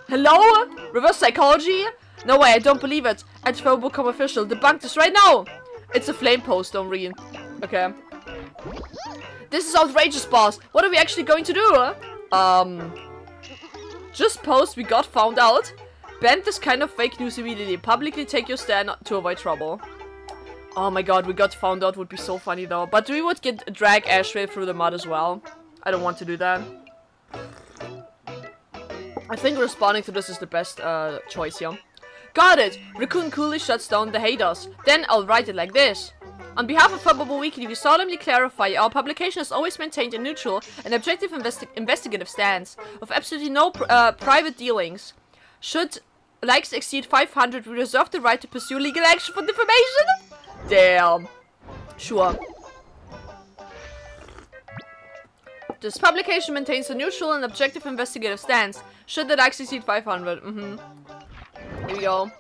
Hello? Reverse psychology? No way, I don't believe it. Anti-Bookcom official, debunk this right now! It's a flame post, don't read. Okay. This is outrageous, boss. What are we actually going to do? Just post we got found out. Ban this kind of fake news immediately. Publicly take your stand to avoid trouble. Oh my god, we got found out would be so funny though. But we would drag Asheville through the mud as well. I don't want to do that. I think responding to this is the best choice here. Got it! RACOON coolly shuts down the haters. Then I'll write it like this. On behalf of Fabuco Weekly, we solemnly clarify our publication has always maintained a neutral and objective investigative stance, with absolutely no private dealings. Should likes exceed 500, we reserve the right to pursue legal action for defamation? Damn. Sure. This publication maintains a neutral and objective investigative stance. Should the likes exceed 500. Here we go.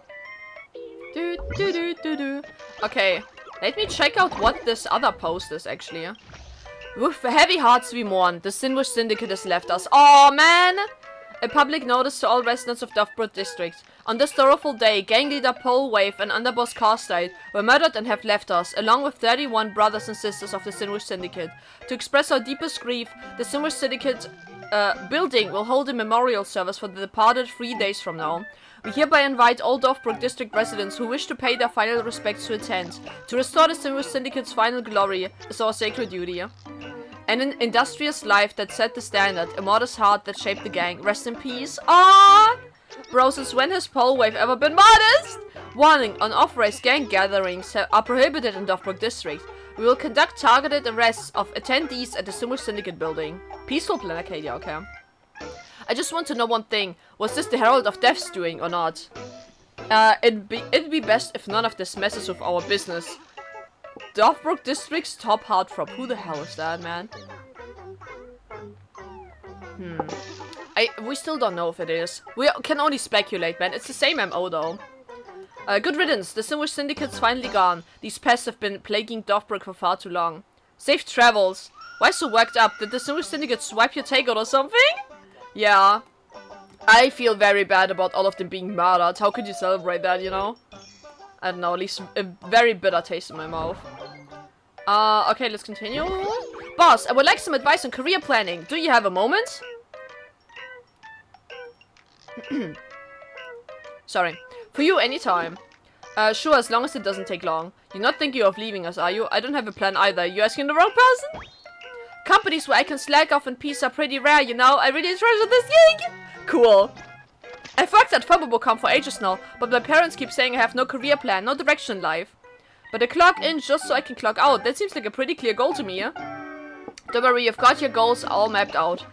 Okay. Let me check out what this other post is, actually. With heavy hearts we mourn. The Sinwish Syndicate has left us. Oh man! A public notice to all residents of Duffbrook District. On this sorrowful day, gang leader Paul Wave and underboss Carstide were murdered and have left us, along with 31 brothers and sisters of the Sinwish Syndicate. To express our deepest grief, the Sinwish Syndicate building will hold a memorial service for the departed 3 days from now. We hereby invite all Duffbrook District residents who wish to pay their final respects to attend. To restore the Sinwish Syndicate's final glory is our sacred duty. An industrious life that set the standard, a modest heart that shaped the gang. Rest in peace. Ah! Bro, since when has Paul Wave ever been modest? Warning, unauthorized gang gatherings are prohibited in Duffbrook District. We will conduct targeted arrests of attendees at the Sinwish Syndicate building. Peaceful Planarcadia, okay. I just want to know one thing. Was this the Herald of Death's doing or not? It'd be best if none of this messes with our business. Duffbrook District's top heartthrob. Who the hell is that, man? We still don't know if it is. We can only speculate, man. It's the same MO, though. Good riddance. The Sinwish Syndicate's finally gone. These pests have been plaguing Duffbrook for far too long. Safe travels. Why so worked up? Did the Sinwish Syndicate swipe your takeout or something? Yeah. I feel very bad about all of them being murdered. How could you celebrate that, you know? I don't know, at least a very bitter taste in my mouth. Okay, let's continue. Boss, I would like some advice on career planning. Do you have a moment? Sorry. For you, anytime. Sure, as long as it doesn't take long. You're not thinking of leaving us, are you? I don't have a plan either. You asking the wrong person? Companies where I can slack off in peace are pretty rare, you know? I really treasure this gig! Cool. I've worked at Fabubocom for ages now, but my parents keep saying I have no career plan, no direction in life. But I clock in just so I can clock out. That seems like a pretty clear goal to me, yeah? Don't worry, you've got your goals all mapped out.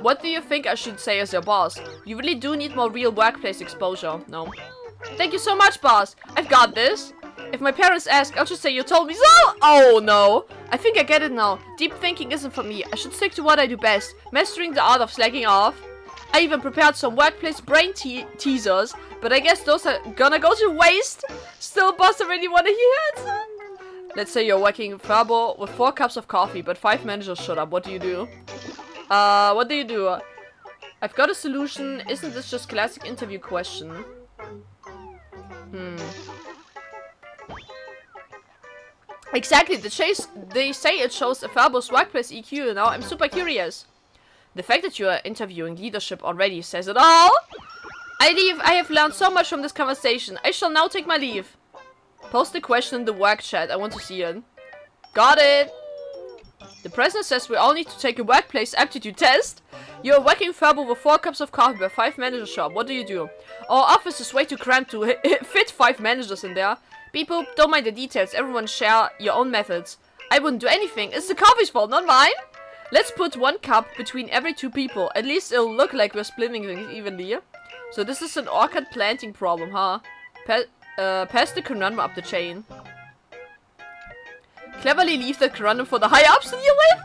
What do you think I should say as your boss? You really do need more real workplace exposure. No. Thank you so much, boss. I've got this. If my parents ask, I'll just say you told me so. Oh, no. I think I get it now. Deep thinking isn't for me. I should stick to what I do best. Mastering the art of slacking off. I even prepared some workplace brain teasers, but I guess those are gonna go to waste. Still, boss, I really want to hear it. Let's say you're working Fabo with 4 cups of coffee, but 5 managers showed up. What do you do? What do you do? I've got a solution. Isn't this just classic interview question? Exactly. They say it shows a Fabo's workplace EQ. Now I'm super curious. The fact that you are interviewing leadership already says it all. I leave. I have learned so much from this conversation. I shall now take my leave. Post the question in the work chat. I want to see it. Got it. The president says we all need to take a workplace aptitude test. You're working Fabo with 4 cups of coffee by 5 managers shop. What do you do? Our office is way too cramped to fit 5 managers in there. People, don't mind the details. Everyone share your own methods. I wouldn't do anything. It's the coffee's fault, not mine. Let's put 1 cup between every 2 people. At least it'll look like we're splitting things evenly. So this is an orchid planting problem, huh? Pass the conundrum up the chain. Cleverly leave the conundrum for the high-ups to deal with.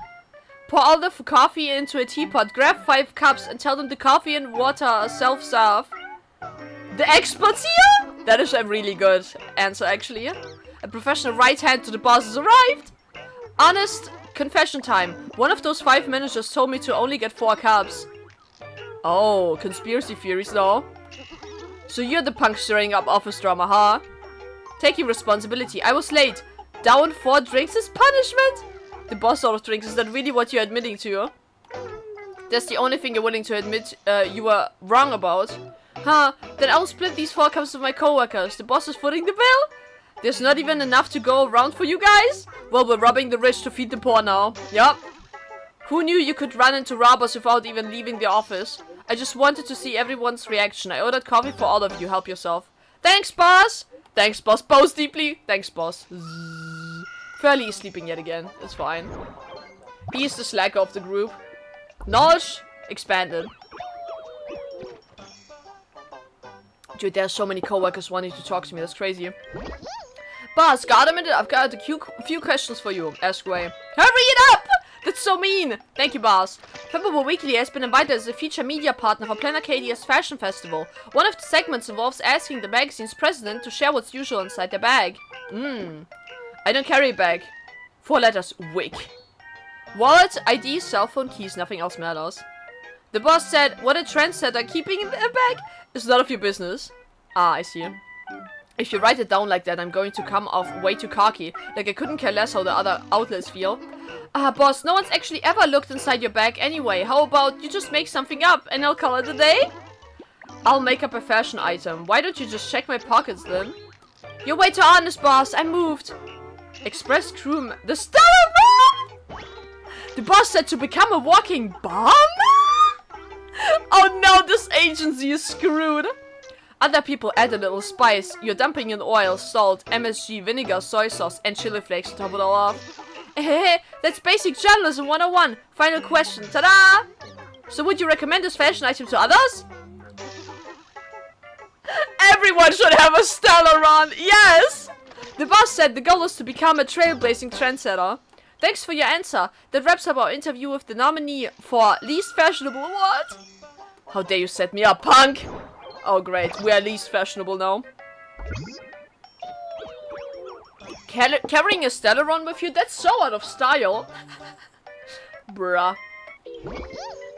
Pour all the coffee into a teapot. Grab 5 cups and tell them the coffee and water are self-serve. The experts here? That is a really good answer, actually. A professional right hand to the boss has arrived. Honest confession time. One of those 5 managers told me to only get 4 cups. Oh, conspiracy theories, though. So you're the punk stirring up office drama, huh? Taking responsibility. I was late. Down 4 drinks is punishment. The boss sort of drinks. Is that really what you're admitting to? That's the only thing you're willing to admit you were wrong about. Huh, then I'll split these 4 cups with my coworkers. The boss is footing the bill? There's not even enough to go around for you guys? Well, we're robbing the rich to feed the poor now. Yup. Who knew you could run into robbers without even leaving the office? I just wanted to see everyone's reaction. I ordered coffee for all of you. Help yourself. Thanks, boss. Thanks, boss. Bows deeply. Thanks, boss. Fairly is sleeping yet again. It's fine. He is the slacker of the group. Knowledge expanded. Dude, there's so many coworkers wanting to talk to me. That's crazy. Boss, got a minute? I've got a few questions for you. Ask away. Hurry it up! That's so mean! Thank you, boss. February Weekly has been invited as a feature media partner for Planarcadia's Fashion Festival. One of the segments involves asking the magazine's president to share what's usual inside their bag. I don't carry a bag. 4 letters. Wick. Wallet, ID, cell phone, keys. Nothing else matters. The boss said, what a trendsetter keeping in a bag is none of your business. Ah, I see. If you write it down like that, I'm going to come off way too cocky. Like I couldn't care less how the other outlets feel. Ah, boss, no one's actually ever looked inside your bag anyway. How about you just make something up and I'll call it a day? I'll make up a fashion item. Why don't you just check my pockets then? You're way too honest, boss. I moved. Express crew... The Stellar Bomb! The boss said to become a walking bomb? Oh no, this agency is screwed. Other people add a little spice. You're dumping in oil, salt, MSG, vinegar, soy sauce, and chili flakes to top it all off. That's basic journalism 101. Final question. Ta-da! So would you recommend this fashion item to others? Everyone should have a Stellar on. Yes! The boss said the goal is to become a trailblazing trendsetter. Thanks for your answer. That wraps up our interview with the nominee for Least Fashionable Award. How dare you set me up, punk! Oh great, we are least fashionable now. Carrying a Stellar on with you? That's so out of style. Bruh.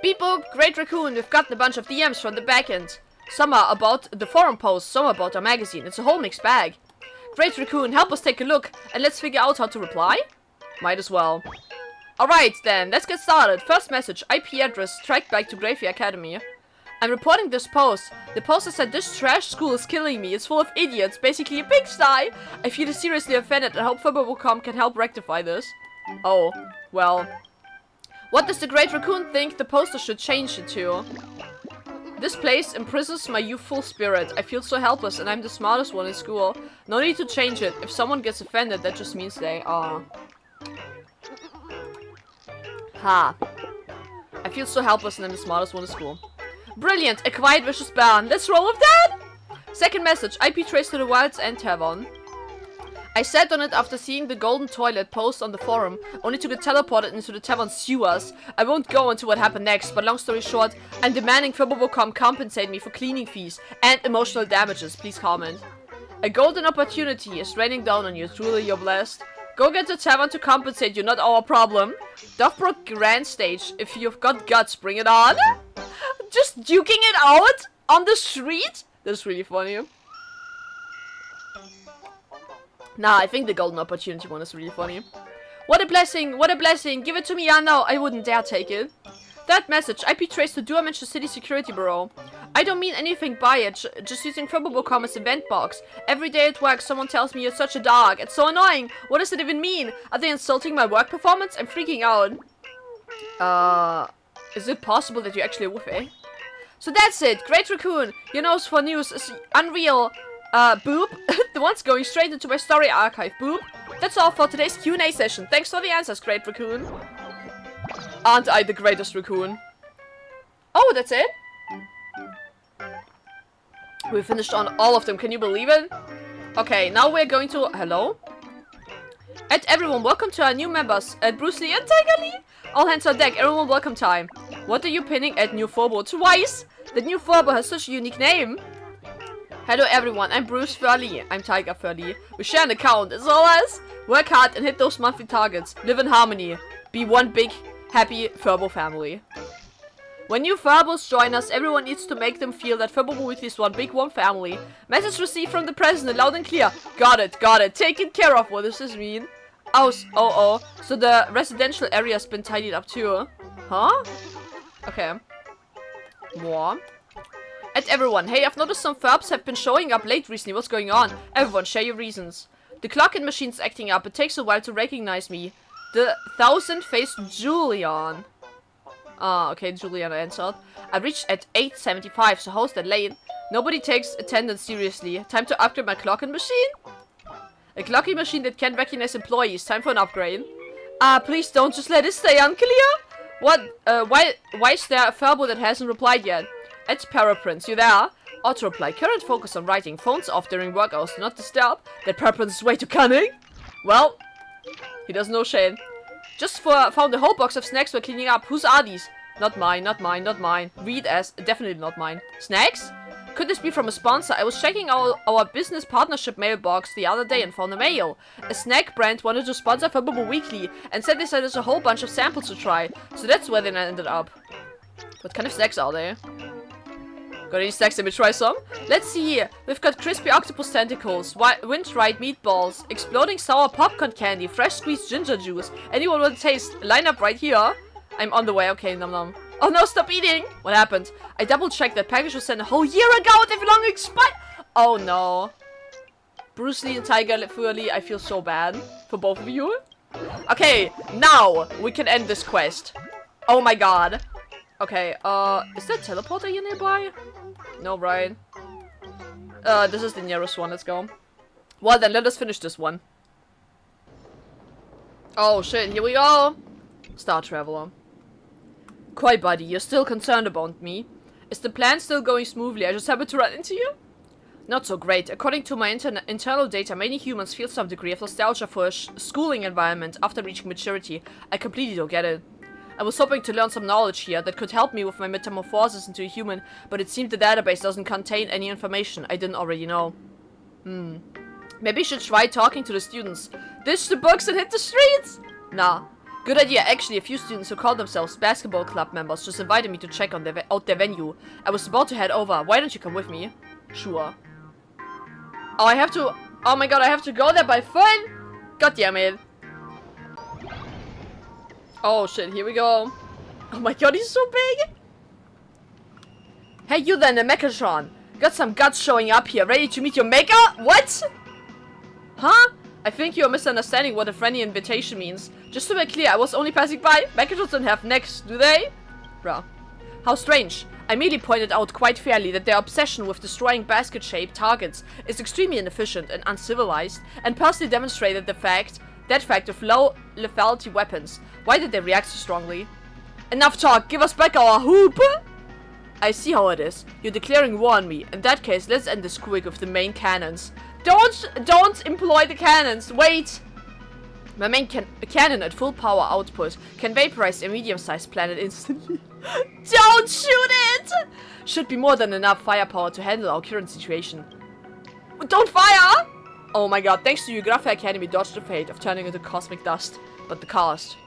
Beep boop, Great Raccoon, we've gotten a bunch of DMs from the backend. Some are about the forum posts, some about our magazine. It's a whole mixed bag. Great Raccoon, help us take a look and let's figure out how to reply. Might as well. Alright then, let's get started. First message, IP address, tracked back to Gravy Academy. I'm reporting this post. The poster said this trash school is killing me. It's full of idiots, basically a pigsty. I feel seriously offended and hope Fibber.com can help rectify this. Oh, well. What does the Great Raccoon think the poster should change it to? This place imprisons my youthful spirit. I feel so helpless and I'm the smartest one in school. No need to change it. If someone gets offended, that just means they are. Ha. I feel so helpless and I'm the smartest one in school. Brilliant! A quiet vicious barn. Let's roll with that! Second message. IP trace to the Wild's End Tavern. I sat on it after seeing the golden toilet post on the forum, only to get teleported into the tavern sewers. I won't go into what happened next, but long story short, I'm demanding Fibobocom compensate me for cleaning fees and emotional damages. Please comment. A golden opportunity is raining down on you. Truly, you're blessed. Go get the tavern to compensate you, not our problem. Dovebrook Grand Stage. If you've got guts, bring it on. Just duking it out on the street? That's really funny. Nah, I think the golden opportunity one is really funny. What a blessing, what a blessing. Give it to me, no, I wouldn't dare take it. Third message, IP trace to Duermensch City Security Bureau. I don't mean anything by it, just using Fibobocom as event box. Every day at work someone tells me you're such a dog. It's so annoying. What does it even mean? Are they insulting my work performance? I'm freaking out. Is it possible that you actually wolf, eh? So that's it. Great Raccoon. Your nose for news is unreal. Boop. The one's going straight into my story archive. Boop. That's all for today's Q&A session. Thanks for the answers, Great Raccoon. Aren't I the greatest raccoon? Oh, that's it? We finished on all of them. Can you believe it? Okay, now we're going to... Hello? At everyone, welcome to our new members. At Bruce Lee and Tiger Lee. All hands on deck. Everyone, welcome time. What are you pinning at New Forbo? Twice? The New Forbo has such a unique name. Hello everyone, I'm Bruce Furley. I'm Tiger Furley. We share an account, as always. Work hard and hit those monthly targets. Live in harmony. Be one big, happy Furbo family. When new Furbos join us, everyone needs to make them feel that Furbo Weekly is one big, warm family. Message received from the president, loud and clear. Got it, got it. Taken care of. What does this mean? Oh, so the residential area's been tidied up too. Huh? Okay. More. At everyone, hey, I've noticed some Furbs have been showing up late recently. What's going on? Everyone, share your reasons. The clock-in machine's acting up. It takes a while to recognize me. The 1000-faced Julian. Ah, okay, Julian answered. I reached at 8:75, so how's that late? Nobody takes attendance seriously. Time to upgrade my clock-in machine? A clock-in machine that can recognize employees. Time for an upgrade. Please don't just let it stay unclear. What? Why is there a Furbo that hasn't replied yet? It's Paraprince, you there? Auto reply. Current focus on writing. Phones off during work hours. Do not disturb. That Paraprince is way too cunning. Well, he does no shame. Just found a whole box of snacks while cleaning up. Whose are these? Not mine, not mine, not mine. Read as definitely not mine. Snacks? Could this be from a sponsor? I was checking our business partnership mailbox the other day and found a mail. A snack brand wanted to sponsor Furbo Weekly and said they sent us a whole bunch of samples to try. So that's where they ended up. What kind of snacks are they? Got any snacks? Let me try some. Let's see. We've got crispy octopus tentacles, wind-dried meatballs, exploding sour popcorn candy, fresh squeezed ginger juice. Anyone want to taste? Line up right here. I'm on the way. Okay, nom nom. Oh no, stop eating! What happened? I double-checked that package was sent a whole year ago. They've long expired. Oh no. Bruce Lee and Tiger Furley, I feel so bad for both of you. Okay, now we can end this quest. Oh my god. Okay, is there a teleporter here nearby? No, right? This is the nearest one, let's go. Well then, let us finish this one. Oh shit, here we go! Star Traveler. Koi buddy, you're still concerned about me? Is the plan still going smoothly? I just happened to run into you? Not so great. According to my internal data, many humans feel some degree of nostalgia for a schooling environment after reaching maturity. I completely don't get it. I was hoping to learn some knowledge here that could help me with my metamorphosis into a human, but it seemed the database doesn't contain any information I didn't already know. Maybe I should try talking to the students. Ditch the books and hit the streets! Nah. Good idea. Actually, a few students who call themselves basketball club members just invited me to check on out their venue. I was about to head over. Why don't you come with me? Sure. Oh, I have to... Oh my god, I have to go there by foot? God damn it. Oh shit, here we go. Oh my god, he's so big! Hey you then, the Mechatron. Got some guts showing up here, ready to meet your maker? What? Huh? I think you're misunderstanding what a friendly invitation means. Just to be clear, I was only passing by. Mechatrons don't have necks, do they? Bruh. How strange. I merely pointed out quite fairly that their obsession with destroying basket-shaped targets is extremely inefficient and uncivilized, and personally demonstrated that fact of low lethality weapons. Why did they react so strongly? Enough talk, give us back our hoop! I see how it is. You're declaring war on me. In that case, let's end this quick with the main cannons. Don't employ the cannons! Wait! My main cannon at full power output can vaporize a medium-sized planet instantly. Don't shoot it! Should be more than enough firepower to handle our current situation. Don't fire! Oh my god, thanks to you, Grapha Academy dodged the fate of turning into cosmic dust. But the cost.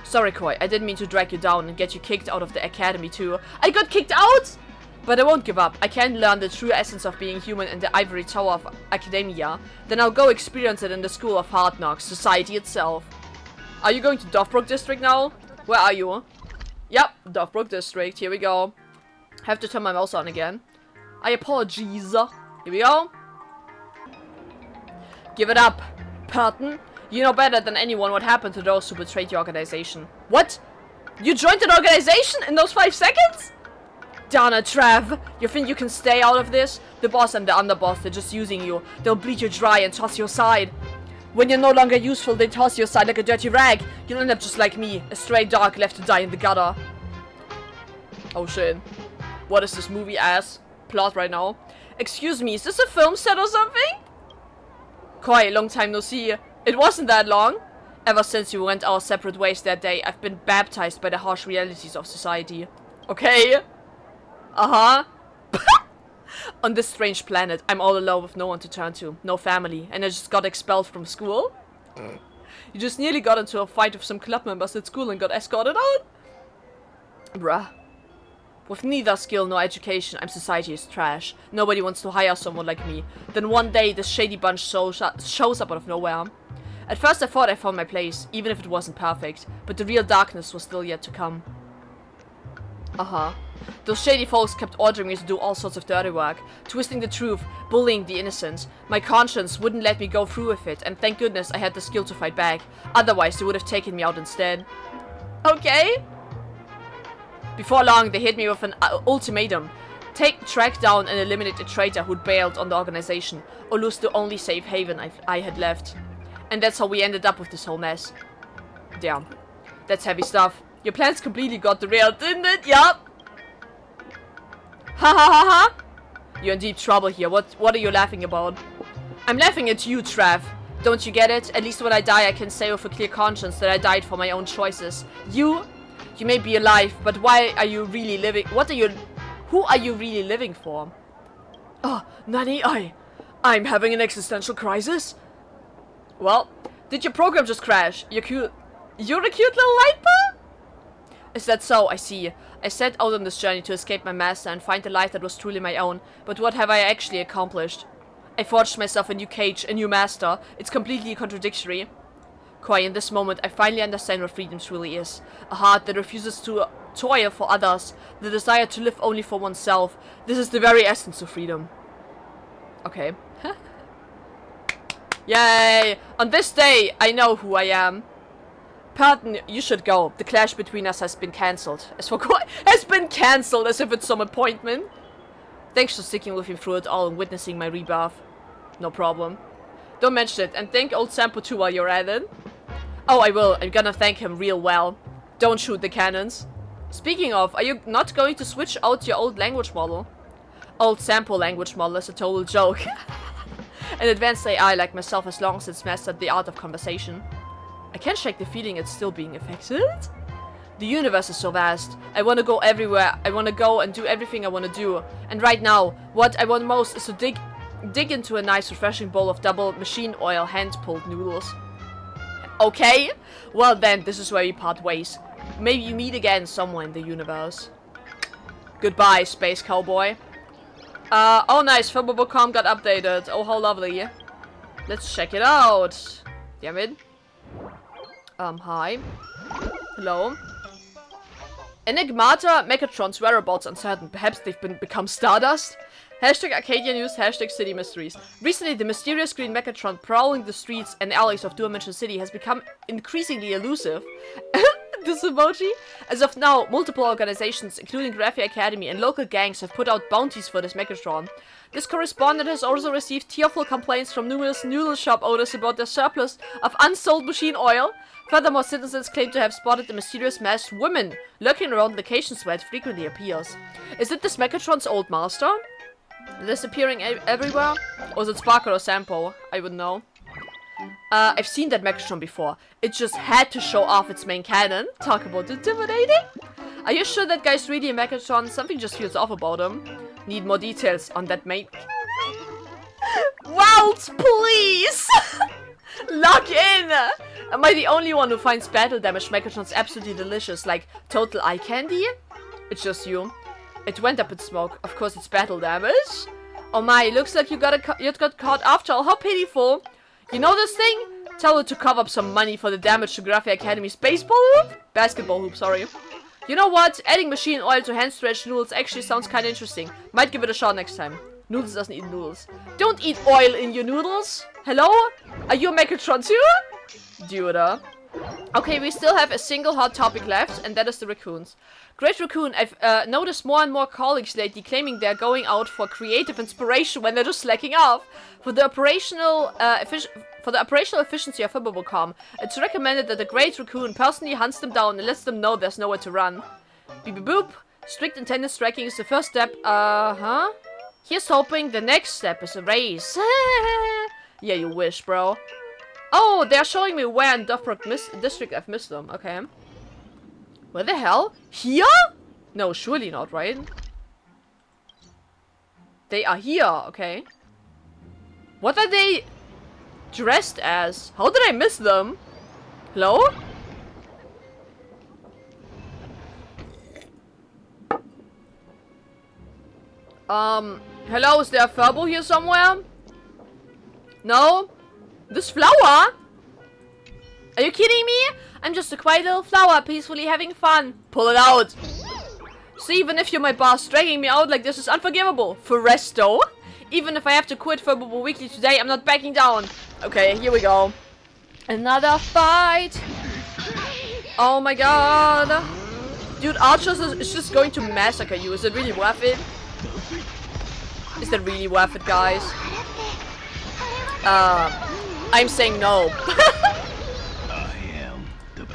Sorry, Koi, I didn't mean to drag you down and get you kicked out of the academy too. I got kicked out! But I won't give up. I can learn the true essence of being human in the ivory tower of academia. Then I'll go experience it in the school of hard knocks, society itself. Are you going to Dovbrook district now? Where are you? Yep, Dovbrook district. Here we go. Have to turn my mouse on again. I apologize. Here we go. Give it up, Patton. You know better than anyone what happened to those who betrayed your organization. What? You joined an organization in those 5 seconds? Darn it, Trav. You think you can stay out of this? The boss and the underboss, they're just using you. They'll bleed you dry and toss you aside. When you're no longer useful, they toss you aside like a dirty rag. You'll end up just like me, a stray dog left to die in the gutter. Oh shit. What is this movie ass plot right now? Excuse me, is this a film set or something? Koi, long time no see. It wasn't that long. Ever since we went our separate ways that day, I've been baptized by the harsh realities of society. Okay. Uh-huh. On this strange planet, I'm all alone with no one to turn to. No family. And I just got expelled from school. You just nearly got into a fight with some club members at school and got escorted out? Bruh. With neither skill nor education, I'm society's trash. Nobody wants to hire someone like me. Then one day, this shady bunch shows up out of nowhere. At first I thought I found my place, even if it wasn't perfect. But the real darkness was still yet to come. Uh-huh. Those shady folks kept ordering me to do all sorts of dirty work, twisting the truth, bullying the innocent. My conscience wouldn't let me go through with it, and thank goodness I had the skill to fight back. Otherwise, they would have taken me out instead. Okay. Before long, they hit me with an ultimatum. Track down and eliminate a traitor who'd bailed on the organization, or lose the only safe haven I had left. And that's how we ended up with this whole mess. Damn. That's heavy stuff. Your plans completely got derailed, didn't it? Yup. Ha ha ha ha! You're in deep trouble here. What are you laughing about? I'm laughing at you, Trav. Don't you get it? At least when I die, I can say with a clear conscience that I died for my own choices. You may be alive, but why are you really living? Who are you really living for? Oh, Nani, I'm having an existential crisis. Well, did your program just crash? You're a cute little light bulb? Is that so? I see. I set out on this journey to escape my master and find the life that was truly my own. But what have I actually accomplished? I forged myself a new cage, a new master. It's completely contradictory. Koi, in this moment, I finally understand what freedom truly is. A heart that refuses to toil for others. The desire to live only for oneself. This is the very essence of freedom. Okay. Yay! On this day, I know who I am. Pardon, you should go. The clash between us has been cancelled. Has been cancelled as if it's some appointment. Thanks for sticking with me through it all and witnessing my rebirth. No problem. Don't mention it, and thank old Sampo too while you're at it. Oh, I will. I'm gonna thank him real well. Don't shoot the cannons. Speaking of, are you not going to switch out your old language model? Old Sampo language model is a total joke. An advanced AI like myself has long since mastered the art of conversation. I can't shake the feeling it's still being affected. The universe is so vast. I want to go everywhere. I want to go and do everything I want to do. And right now, what I want most is to dig into a nice refreshing bowl of double machine oil hand-pulled noodles. Okay, well then, this is where we part ways. Maybe you meet again somewhere in the universe. Goodbye, space cowboy. Oh nice, Furbo.com got updated. Oh, how lovely. Let's check it out. Damn it. Hi. Hello. Enigmata, Megatron's whereabouts uncertain. Perhaps they've become Stardust? Hashtag Arcadia News, hashtag City Mysteries. Recently, the mysterious green Megatron prowling the streets and alleys of Dimension City has become increasingly elusive. This emoji. As of now, multiple organizations, including Graffia Academy and local gangs, have put out bounties for this Megatron. This correspondent has also received tearful complaints from numerous noodle shop owners about their surplus of unsold machine oil. Furthermore, citizens claim to have spotted a mysterious masked woman lurking around locations where it frequently appears. Is it this Megatron's old master? Disappearing everywhere? Or is it Sparkle or Sampo? I wouldn't know. I've seen that Megatron before. It just had to show off its main cannon. Talk about intimidating. Are you sure that guy's really a Megatron? Something just feels off about him. Need more details on that main... Waltz, please! Lock in! Am I the only one who finds battle damage Megatrons absolutely delicious, like total eye candy? It's just you. It went up in smoke. Of course it's battle damage. Oh my, looks like you got caught after all. How pitiful. You know this thing? Tell her to cover up some money for the damage to Graffia Academy's baseball hoop? Basketball hoop, sorry. You know what? Adding machine oil to hand stretched noodles actually sounds kinda interesting. Might give it a shot next time. Noodles doesn't eat noodles. Don't eat oil in your noodles. Hello? Are you a Megatron too? Dude. Okay, we still have a single hot topic left, and that is the raccoons. Great Raccoon, I've noticed more and more colleagues lately claiming they're going out for creative inspiration when they're just slacking off. For the operational efficiency of Hibbobocom, it's recommended that the Great Raccoon personally hunts them down and lets them know there's nowhere to run. Beep beep boop. Strict attendance tracking is the first step. Here's hoping the next step is a race. Yeah, you wish, bro. Oh, they're showing me where in Dovbrook district I've missed them. Okay. Where the hell? Here? No, surely not, right? They are here, okay. What are they dressed as? How did I miss them? Hello? Hello, is there a Furbo here somewhere? No? This flower? Are you kidding me? I'm just a quiet little flower, peacefully having fun. Pull it out. So even if you're my boss, dragging me out like this is unforgivable. For resto. Even if I have to quit Furbo Weekly today, I'm not backing down. Okay, here we go. Another fight. Oh my god. Dude, Archers is just going to massacre you. Is it really worth it? Is that really worth it, guys? I'm saying no.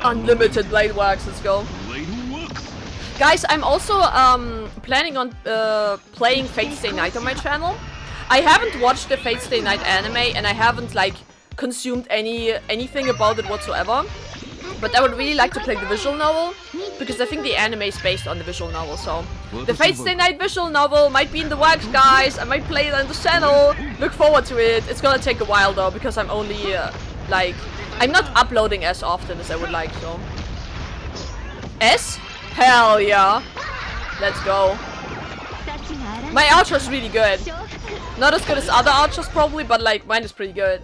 Unlimited blade works, let's go. Guys, I'm also planning on playing Fate Stay Night on my channel. I haven't watched the Fate Stay Night anime and I haven't like consumed anything about it whatsoever. But I would really like to play the visual novel because I think the anime is based on the visual novel. So the Fate Stay Night visual novel might be in the works, guys. I might play it on the channel. Look forward to it. It's gonna take a while though because I'm only like I'm not uploading as often as I would like. So S? Hell yeah. Let's go. My archer's really good. Not as good as other archers probably, but like mine is pretty good.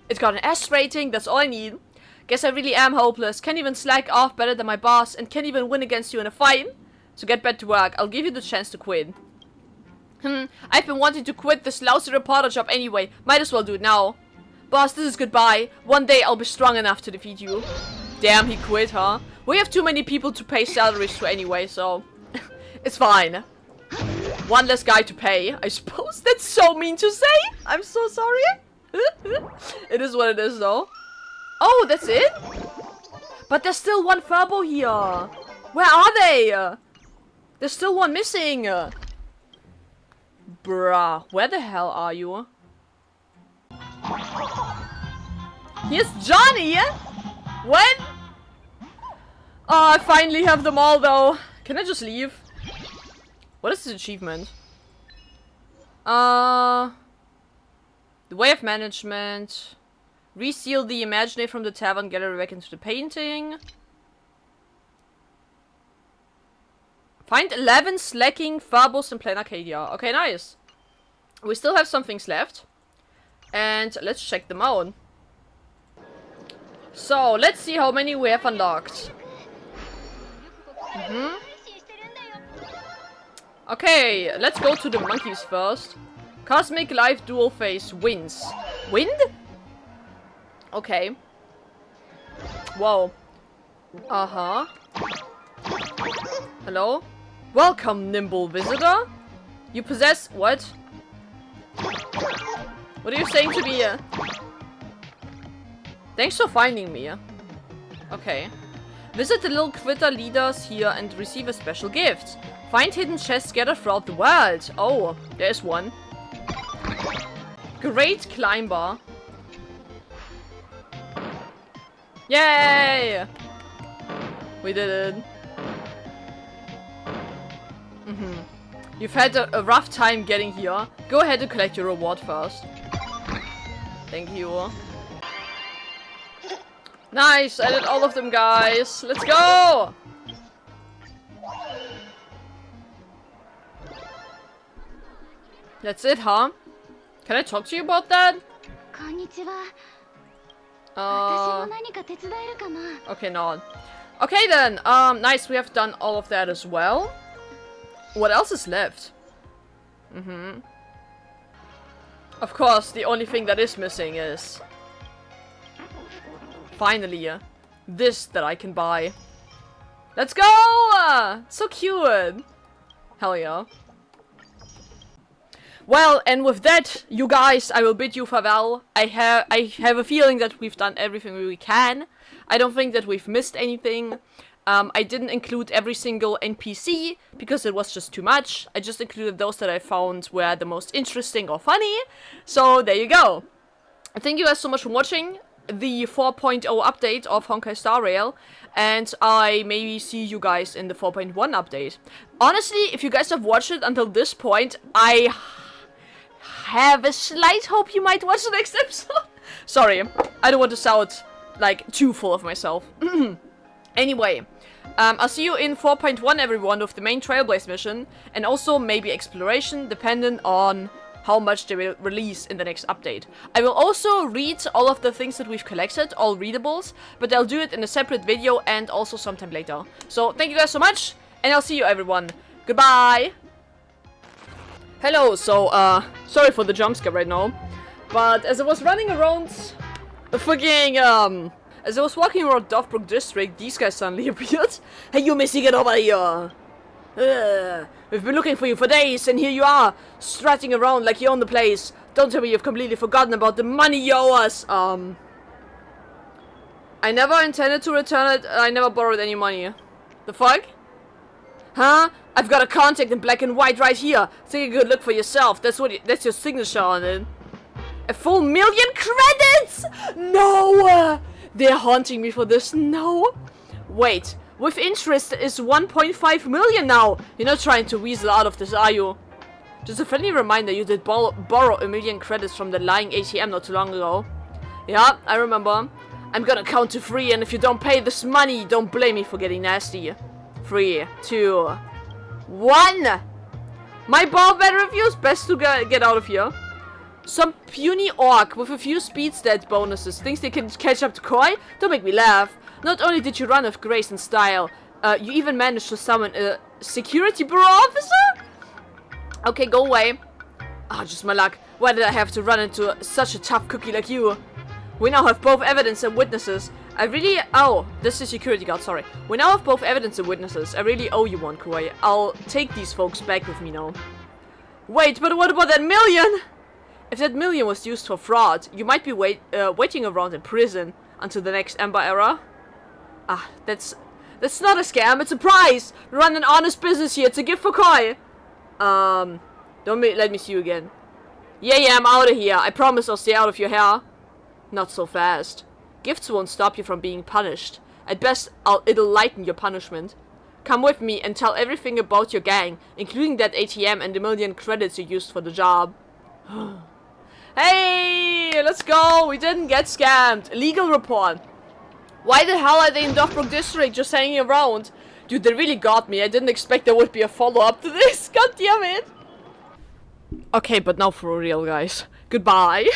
It's got an S rating, that's all I need. Guess I really am hopeless. Can't even slack off better than my boss and can't even win against you in a fight. So get back to work. I'll give you the chance to quit. I've been wanting to quit this lousy reporter job anyway. Might as well do it now. Boss, this is goodbye. One day I'll be strong enough to defeat you. Damn, he quit, huh? We have too many people to pay salaries to anyway, so it's fine. One less guy to pay, I suppose. That's so mean to say. I'm so sorry. It is what it is, though. Oh, that's it? But there's still one Furbo here. Where are they? There's still one missing. Bruh, where the hell are you? Here's Johnny. When? Oh, I finally have them all, though. Can I just leave? What is this achievement? The way of management. Reseal the imaginary from the tavern gallery back into the painting. Find 11 slacking Farbos in Planarcadia. Okay, nice. We still have some things left. And let's check them out. So, let's see how many we have unlocked. Okay, let's go to the monkeys first. Cosmic Life Dual Phase wins. Wind? Okay. Whoa. Uh-huh. Hello? Welcome, nimble visitor. You possess... what? What are you saying to me? Thanks for finding me. Okay. Visit the little critter leaders here and receive a special gift. Find hidden chests scattered throughout the world. Oh, there's one. Great climber. Yay! We did it. You've had a rough time getting here. Go ahead and collect your reward first. Thank you. Nice! I did all of them, guys. Let's go! That's it, huh? Can I talk to you about that? Okay, no. Okay then, nice, we have done all of that as well. What else is left? Of course, the only thing that is missing is... finally, this that I can buy. Let's go! So cute! Hell yeah. Well, and with that, you guys, I will bid you farewell. I have a feeling that we've done everything we can. I don't think that we've missed anything. I didn't include every single NPC, because it was just too much. I just included those that I found were the most interesting or funny. So, there you go. Thank you guys so much for watching the 4.0 update of Honkai Star Rail, and I maybe see you guys in the 4.1 update. Honestly, if you guys have watched it until this point, I have a slight hope you might watch the next episode. Sorry, I don't want to sound like too full of myself. Anyway, I'll see you in 4.1 everyone with the main Trailblaze mission, and also maybe exploration, dependent on how much they will release in the next update. I will also read all of the things that we've collected, all readables, but I'll do it in a separate video and also sometime later. So thank you guys so much, and I'll see you everyone. Goodbye! Hello, so sorry for the jump scare right now, but as I was running around as I was walking around Dovbrook District, these guys suddenly appeared. Hey you missy, get over here! We've been looking for you for days, and here you are, strutting around like you own the place. Don't tell me you've completely forgotten about the money you owe us. I never intended to return it. I never borrowed any money. The fuck? Huh? I've got a contact in black and white right here. Take a good look for yourself. That's your signature on it. A full 1,000,000 credits! No! They're haunting me for this. No. Wait. With interest is 1.5 million now. You're not trying to weasel out of this, are you? Just a friendly reminder, you did borrow 1,000,000 credits from the lying ATM not too long ago. Yeah, I remember. I'm gonna count to 3, and if you don't pay this money, don't blame me for getting nasty. 3, 2, 1. My ball better refuse. Best to get out of here. Some puny orc with a few speed stat bonuses thinks they can catch up to Koi? Don't make me laugh. Not only did you run with grace and style, you even managed to summon a security bureau officer? Okay, go away. Ah, just my luck. Why did I have to run into such a tough cookie like you? We now have both evidence and witnesses. Oh, this is security guard, sorry. We now have both evidence and witnesses. I really owe you one, Koi. I'll take these folks back with me now. Wait, but what about that 1,000,000? If that 1,000,000 was used for fraud, you might be waiting around in prison until the next Ember era. Ah, that's not a scam, it's a prize! Run an honest business here, it's a gift for Koi! Don't let me see you again. Yeah, I'm out of here. I promise I'll stay out of your hair. Not so fast. Gifts won't stop you from being punished. At best, it'll lighten your punishment. Come with me and tell everything about your gang, including that ATM and the 1,000,000 credits you used for the job. Hey, let's go! We didn't get scammed. Legal report. Why the hell are they in Dovbrook District just hanging around? Dude, they really got me. I didn't expect there would be a follow-up to this. God damn it. Okay, but now for real, guys. Goodbye.